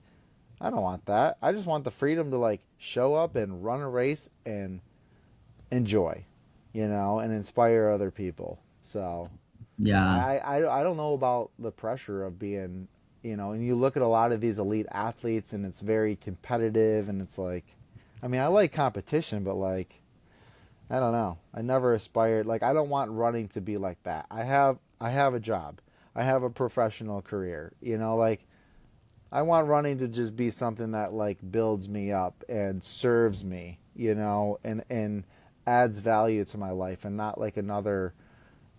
I don't want that. I just want the freedom to like show up and run a race and enjoy, and inspire other people. So Yeah. I don't know about the pressure of being, and you look at a lot of these elite athletes and it's very competitive and it's like, I mean, I like competition, but like, I don't know. I never aspired. Like, I don't want running to be like that. I have a job. I have a professional career. Like I want running to just be something that like builds me up and serves me, and adds value to my life and not like another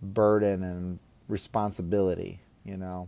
burden and responsibility. Yeah,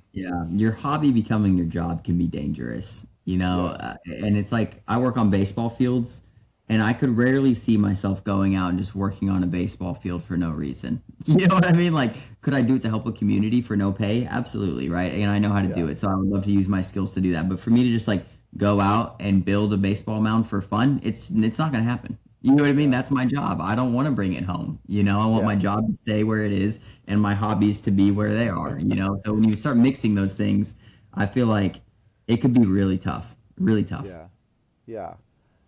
your hobby becoming your job can be dangerous, Yeah. and it's like I work on baseball fields, and I could rarely see myself going out and just working on a baseball field for no reason. You know what I mean? Like, could I do it to help a community for no pay? Absolutely, right? And I know how to do Yeah. it, so I would love to use my skills to do that. But for me to just like go out and build a baseball mound for fun, it's not going to happen. You know what I mean? Yeah. That's my job. I don't want to bring it home. I want my Yeah. job to stay where it is and my hobbies to be where they are. So when you start mixing those things, I feel like it could be really tough, really tough. Yeah. Yeah.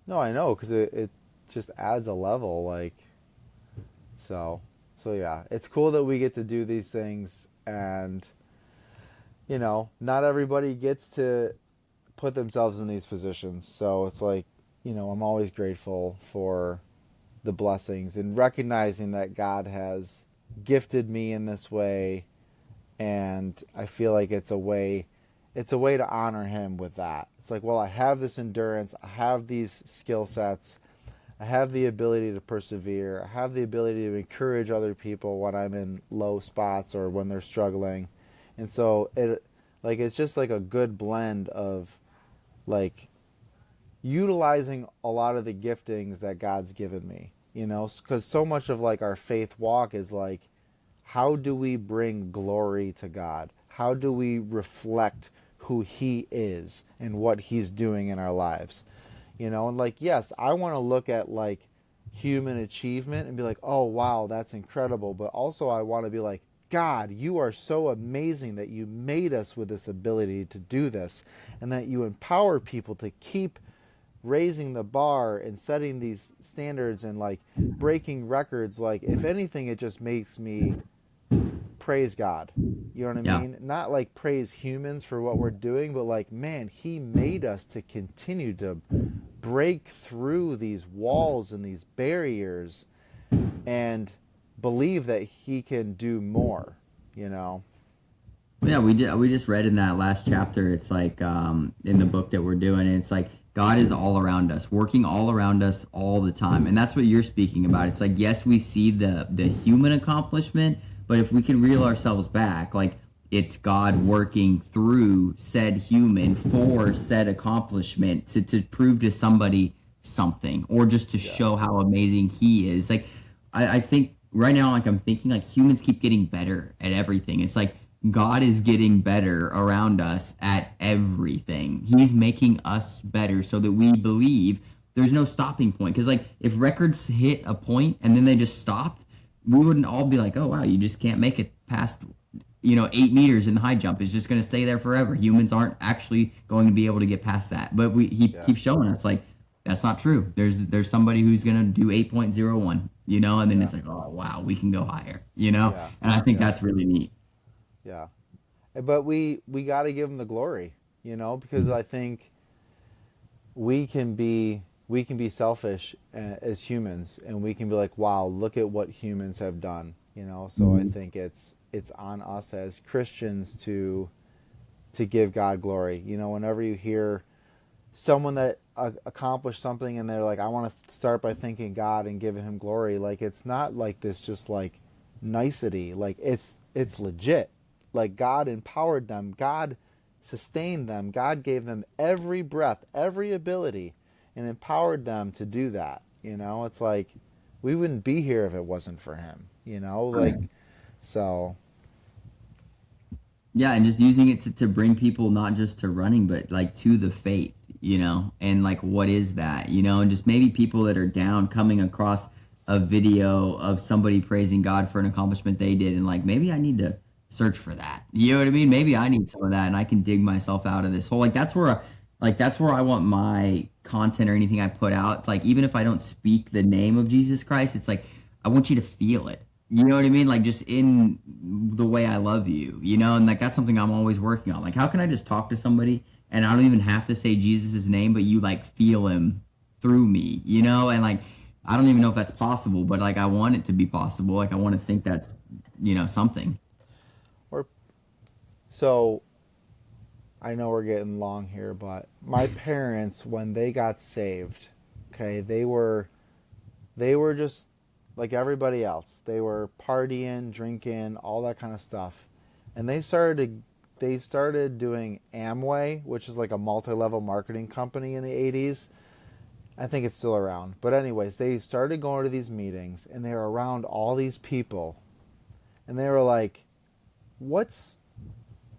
No, I know because it just adds a level like so yeah, it's cool that we get to do these things, and not everybody gets to put themselves in these positions. So it's like, I'm always grateful for the blessings and recognizing that God has gifted me in this way, and I feel like it's a way to honor him with that. It's like, well, I have this endurance, I have these skill sets, I have the ability to persevere, I have the ability to encourage other people when I'm in low spots or when they're struggling. And so it's just like a good blend of like utilizing a lot of the giftings that God's given me, because so much of like our faith walk is like how do we bring glory to God? How do we reflect who he is and what he's doing in our lives? You know, and like, yes, I want to look at like human achievement and be like, oh, wow, that's incredible. But also I want to be like, God, you are so amazing that you made us with this ability to do this, and that you empower people to keep raising the bar and setting these standards and like breaking records. Like, if anything, it just makes me praise God. You know what I Yeah. mean? Not like praise humans for what we're doing, but like, man, he made us to continue to break through these walls and these barriers and believe that he can do more, you know? Yeah, we did. We just read in that last chapter. It's like in the book that we're doing. It's like God is all around us, working all around us all the time, and that's what you're speaking about. It's like, yes, we see the human accomplishment, but if we can reel ourselves back, like it's God working through said human for said accomplishment to prove to somebody something, or just to Yeah. show how amazing He is. Like I think right now, like I'm thinking, like humans keep getting better at everything. It's like God is getting better around us at everything. He's making us better so that we believe there's no stopping point. Because like if records hit a point and then they just stopped, we wouldn't all be like, oh wow, you just can't make it past 8 meters in the high jump. It's just going to stay there forever. Humans aren't actually going to be able to get past that. But he Yeah. keeps showing us like that's not true. There's somebody who's going to do 8.01, and then Yeah. it's like, oh wow, we can go higher. Yeah. And I think Yeah. that's really neat. Yeah. But we got to give him the glory, because I think we can be selfish as humans, and we can be like, wow, look at what humans have done, so I Mhm. think it's on us as Christians to give God glory. Whenever you hear someone that accomplished something and they're like, I want to start by thanking God and giving him glory, like it's not like this just like nicety, like it's legit. Like God empowered them, God sustained them, God gave them every breath, every ability, and empowered them to do that. It's like we wouldn't be here if it wasn't for him, Right. like, so Yeah, and just using it to bring people not just to running, but like to the faith, and like what is that, and just maybe people that are down coming across a video of somebody praising God for an accomplishment they did, and like maybe I need to search for that. You know what I mean? Maybe I need some of that, and I can dig myself out of this hole. Like that's where I want my content or anything I put out. Like even if I don't speak the name of Jesus Christ, it's like I want you to feel it. You know what I mean? Like just in the way I love you, and like that's something I'm always working on. Like how can I just talk to somebody and I don't even have to say Jesus' name, but you like feel him through me, and like I don't even know if that's possible, but like I want it to be possible. Like I want to think that's something. or so I know we're getting long here, but my parents, when they got saved, okay, they were just like everybody else. They were partying, drinking, all that kind of stuff. And they started doing Amway, which is like a multi-level marketing company in the 80s. I think it's still around. But anyways, they started going to these meetings and they were around all these people and they were like, "What's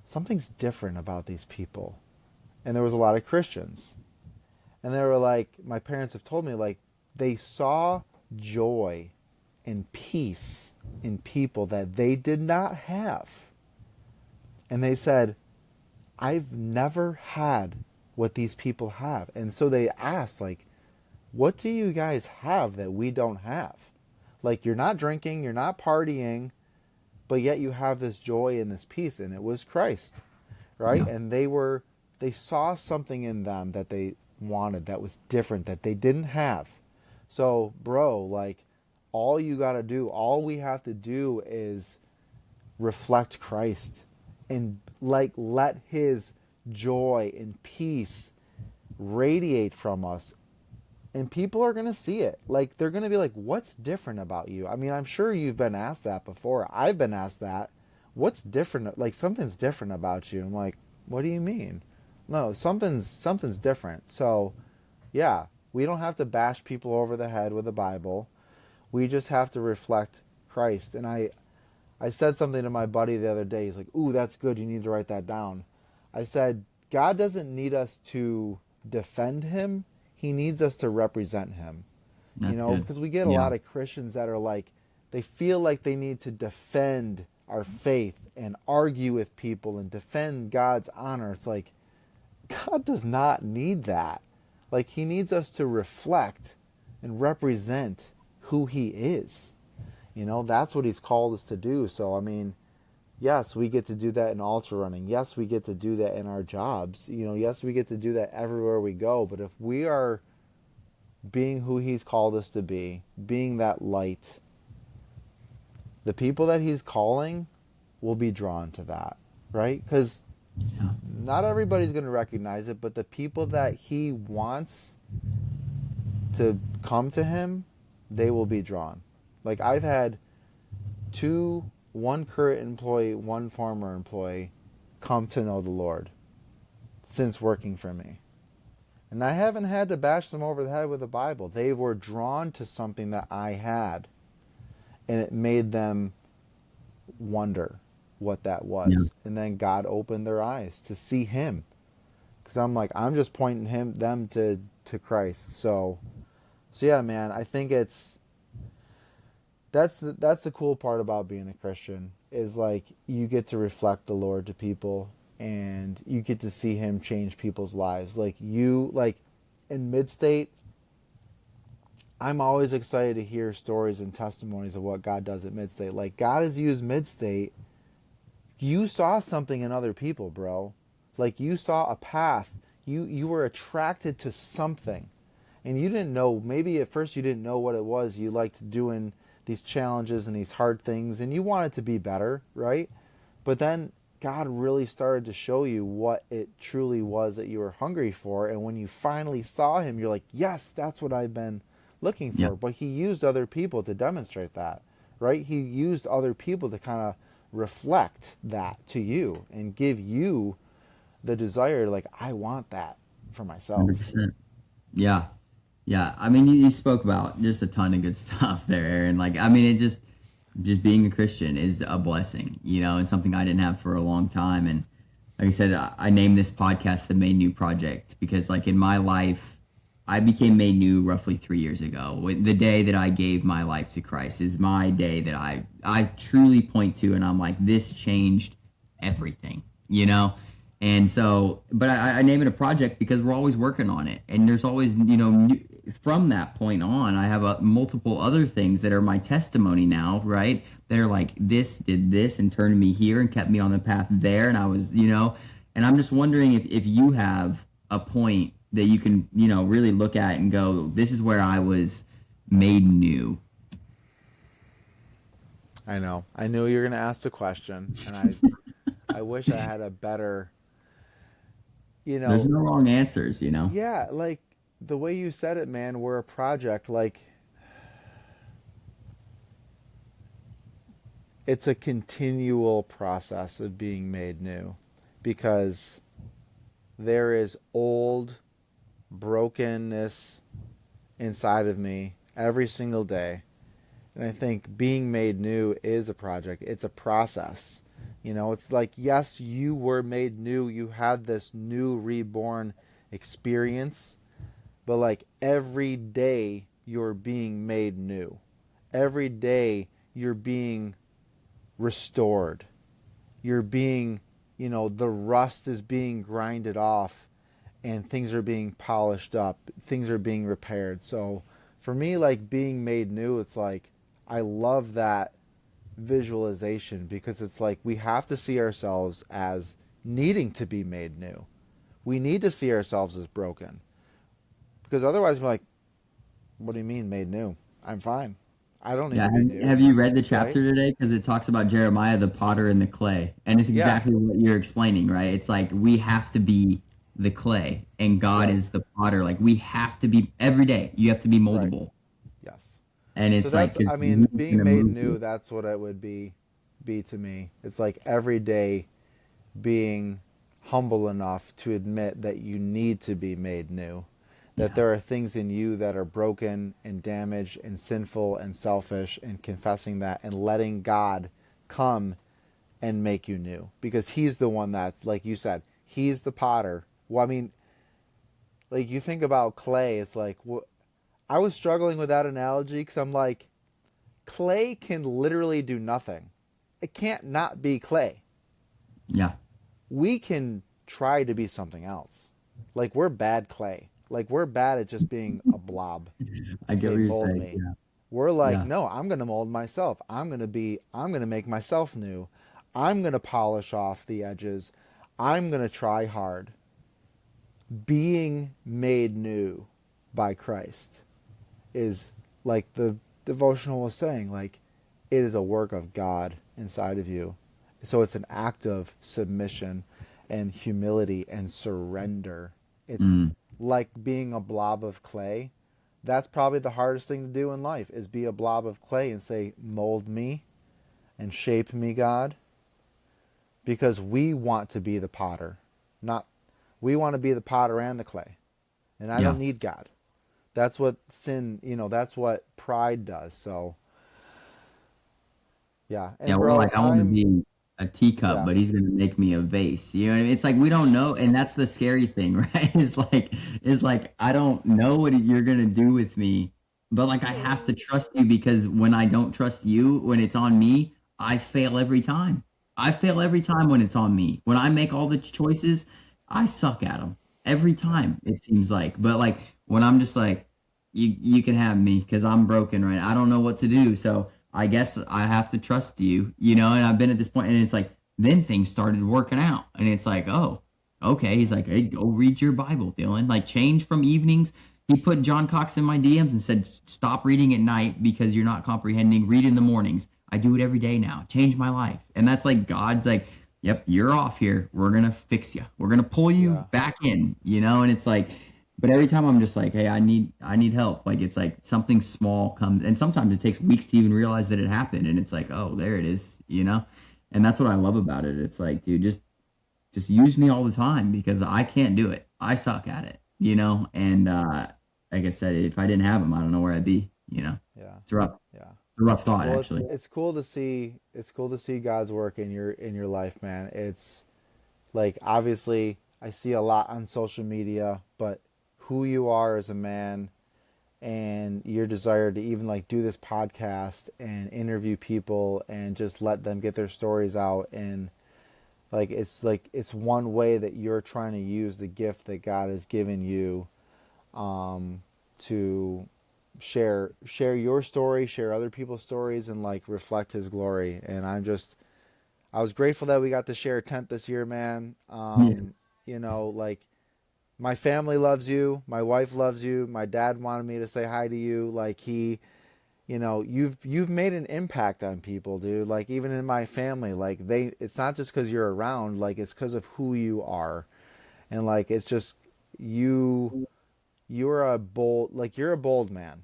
something's different about these people?" And there was a lot of Christians. And they were like, my parents have told me, like, they saw joy and peace in people that they did not have. And they said, I've never had what these people have. And so they asked, like, what do you guys have that we don't have? Like, you're not drinking, you're not partying, but yet you have this joy and this peace. And it was Christ, right? Yeah. And they saw something in them that they wanted that was different, that they didn't have. So, bro, like, all we have to do is reflect Christ and like let his joy and peace radiate from us, and people are going to see it. Like, they're going to be like, what's different about you? I mean, I'm sure you've been asked that before. I've been asked that. What's different? Like, something's different about you. I'm like, what do you mean? No, something's different. So, yeah, we don't have to bash people over the head with the Bible. We just have to reflect Christ. And I I said something to my buddy the other day. He's like, "Ooh, that's good. You need to write that down." I said, "God doesn't need us to defend him. He needs us to represent him." You That's know, good. because we get a Yeah. lot of Christians that are like, they feel like they need to defend our faith and argue with people and defend God's honor. It's like, God does not need that. Like, he needs us to reflect and represent who he is. You know, that's what he's called us to do. So, I mean, yes, we get to do that in ultra running. Yes, we get to do that in our jobs. You know, yes, we get to do that everywhere we go. But if we are being who he's called us to be, being that light, the people that he's calling will be drawn to that, right? Because Yeah. not everybody's going to recognize it, but the people that he wants to come to him, they will be drawn. Like, I've had one current employee, one former employee, come to know the Lord since working for me. And I haven't had to bash them over the head with the Bible. They were drawn to something that I had, and it made them wonder what that Yeah. was. And then God opened their eyes to see him. Because I'm like, I'm just pointing them to Christ. So yeah, man, I think that's the cool part about being a Christian, is like, you get to reflect the Lord to people, and you get to see him change people's lives. Like, in Midstate, I'm always excited to hear stories and testimonies of what God does at Midstate. Like, God has used Midstate. You saw something in other people, bro. Like, you saw a path. You were attracted to something. And you didn't know, maybe at first you didn't know what it was. You liked doing these challenges and these hard things, and you wanted to be better, right? But then God really started to show you what it truly was that you were hungry for. And when you finally saw him, you're like, yes, that's what I've been looking Yeah. for. But he used other people to demonstrate that, right? He used other people to kind of reflect that to you and give you the desire, like, I want that for myself. 100%. Yeah. Yeah. I mean, you spoke about just a ton of good stuff there, Aaron. Like, I mean, just being a Christian is a blessing, and something I didn't have for a long time. And like I said, I named this podcast the Made New Project because, like, in my life, I became made new roughly 3 years ago. The day that I gave my life to Christ is my day that I truly point to, and I'm like, this changed everything. And so, but I name it a project because we're always working on it, and there's always, from that point on, I have multiple other things that are my testimony now, right? That are like, this did this and turned me here and kept me on the path there, and I was, and I'm just wondering if you have a point that you can, really look at and go, this is where I was made new. I know. I knew you were going to ask the question, and I wish I had a better, you There's know, no wrong answers. yeah, like the way you said it, man, we're a project. Like, it's a continual process of being made new, because there is old brokenness inside of me every single day. And I think being made new is a project. It's a process. It's like, yes, you were made new. You had this new reborn experience. But like, every day you're being made new. Every day you're being restored. You're being, the rust is being grinded off, and things are being polished up. Things are being repaired. So for me, like, being made new, it's like, I love that visualization, because it's like, we have to see ourselves as needing to be made new. We need to see ourselves as broken, because otherwise we're like, what do you mean made new? I'm fine. I don't need Yeah, to be have new, you read the right? chapter today? Because it talks about Jeremiah, the potter and the clay. And it's Yeah, exactly what you're explaining, right? It's like we have to be the clay and God right, is the potter. Like we have to be every day, you have to be right. moldable. Yes. And So it's like, that's, because I mean, he's going being to made move new, you. that's what it would be to me. It's like every day being humble enough to admit that you need to be made new. That Yeah. there are things in you that are broken and damaged and sinful and selfish, and confessing that and letting God come and make you new, because he's the one that's, like you said, he's the potter. Well, I mean, like, you think about clay, it's like, I was struggling with that analogy because I'm like, clay can literally do nothing. It can't not be clay. Yeah. We can try to be something else. Like, we're bad clay. Like, we're bad at just being a blob I and get say, what you're mold saying. me. Yeah. We're like, Yeah. no, I'm going to mold myself. I'm going to make myself new. I'm going to polish off the edges. I'm going to try hard. Being made new by Christ is, like the devotional was saying, like, it is a work of God inside of you. So it's an act of submission and humility and surrender. It's Mm. like being a blob of clay. That's probably the hardest thing to do in life, is be a blob of clay and say, mold me and shape me, God. Because we want to be the potter, not we want to be the potter and the clay. And I Yeah. don't need God. That's what sin, that's what pride does. So, yeah. Yeah, And we're bro, like, I want to be a teacup, yeah. but he's gonna make me a vase. You know what I mean? It's like we don't know, and that's the scary thing, right? It's like I don't know what you're gonna do with me, but like I have to trust you, because when I don't trust you, when it's on me, I fail every time. I fail every time when it's on me. When I make all the choices, I suck at them every Yeah. time. It seems like, but like when I'm just like, you can have me because I'm broken, right? I don't know what to do, so I guess I have to trust you, and I've been at this point, and it's like, then things started working out, and it's like, oh, okay. He's like, hey, go read your Bible, Dylan. Like, change from evenings. He put John Cox in my DMs and said, stop reading at night because you're not comprehending. Read in the mornings. I do it every day now. Change my life. And that's like, God's like, yep, you're off here. We're going to fix you. We're going to pull you Yeah. back in, and it's like, but every time I'm just like, hey, I need help. Like, it's like something small comes, and sometimes it takes weeks to even realize that it happened. And it's like, oh, there it is. And that's what I love about it. It's like, dude, just use me all the time because I can't do it. I suck at it. And like I said, if I didn't have him, I don't know where I'd be. Yeah. It's rough. Yeah. A rough thought, Well, actually. it's cool to see, God's work in your life, man. It's like, obviously I see a lot on social media, but who you are as a man and your desire to even like do this podcast and interview people and just let them get their stories out, and like it's one way that you're trying to use the gift that God has given you, to share your story, share other people's stories, and like reflect his glory. And I was grateful that we got to share a tent this year, man. Yeah. Like, my family loves you, my wife loves you, my dad wanted me to say hi to you. Like, you've made an impact on people, dude. Like, even in my family, like, it's not just because you're around, like, it's because of who you are. And like, it's just, you're a bold man,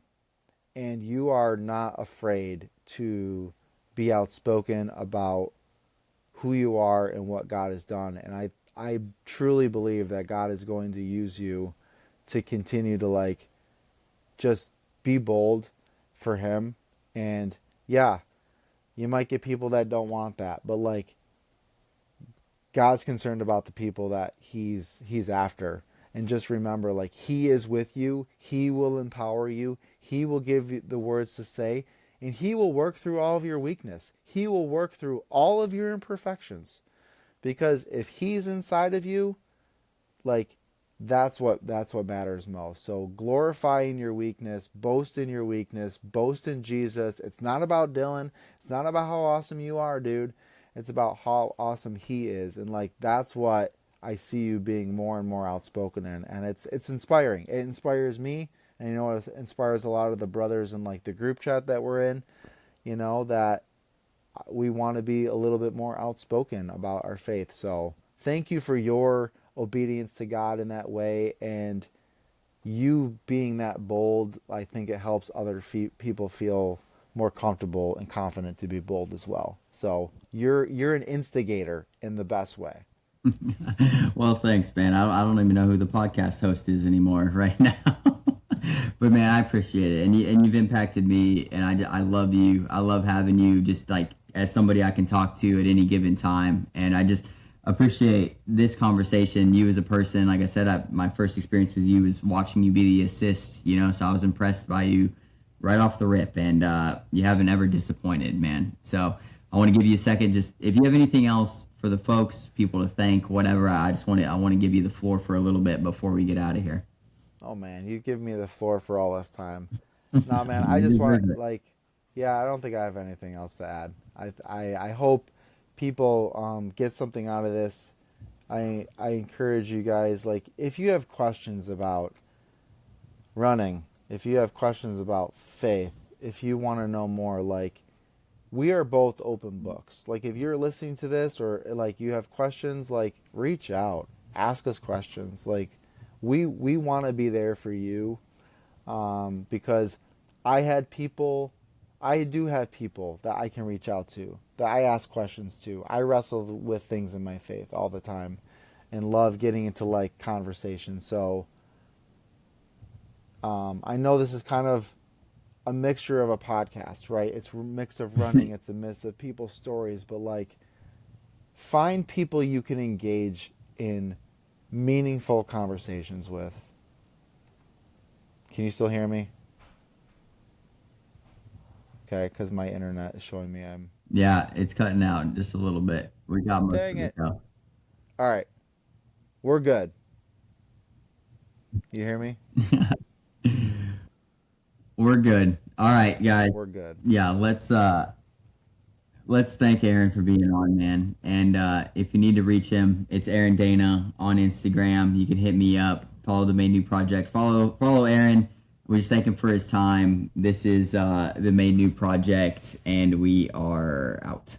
and you are not afraid to be outspoken about who you are and what God has done. And I truly believe that God is going to use you to continue to like just be bold for him. And yeah, you might get people that don't want that, but like, God's concerned about the people that he's after. And just remember, like, he is with you. He will empower you. He will give you the words to say, and he will work through all of your weakness. He will work through all of your imperfections. Because if he's inside of you, like, that's what matters most. So glorify in your weakness, boast in your weakness, boast in Jesus. It's not about Dylan. It's not about how awesome you are, dude. It's about how awesome he is. And like, that's what I see you being more and more outspoken in. And it's inspiring. It inspires me, and it inspires a lot of the brothers in like the group chat that we're in, that we want to be a little bit more outspoken about our faith. So thank you for your obedience to God in that way, and you being that bold. I think it helps other people feel more comfortable and confident to be bold as well. So you're an instigator in the best way. Well, thanks, man. I don't even know who the podcast host is anymore right now. But man, I appreciate it, and you've impacted me, and I love you. I love having you. Just like as somebody I can talk to at any given time. And I just appreciate this conversation. You as a person, like I said, my first experience with you was watching you be the assist, so I was impressed by you right off the rip, and you haven't ever disappointed, man. So I want to give you a second, just if you have anything else for the folks, people to thank, whatever, I want to give you the floor for a little bit before we get out of here. Oh man, you give me the floor for all this time. No man, I just want yeah, I don't think I have anything else to add. I hope people get something out of this. I encourage you guys, if you have questions about running, if you have questions about faith, if you want to know more, we are both open books. If you're listening to this or you have questions, reach out, ask us questions. We want to be there for you, because I do have people that I can reach out to, that I ask questions to. I wrestle with things in my faith all the time and love getting into conversations. So I know this is kind of a mixture of a podcast, right? It's a mix of running, it's a mix of people's stories, but find people you can engage in meaningful conversations with. Can you still hear me? Okay, because my internet is showing me I'm... Yeah, it's cutting out just a little bit. We got most Dang of it. Though. All right. We're good. You hear me? We're good. All right, guys. We're good. Yeah, let's thank Aaron for being on, man. And if you need to reach him, it's Aaron Dana on Instagram. You can hit me up. Follow the Made New Project. Follow Aaron. We just thank him for his time. This is the Made New Project, and we are out.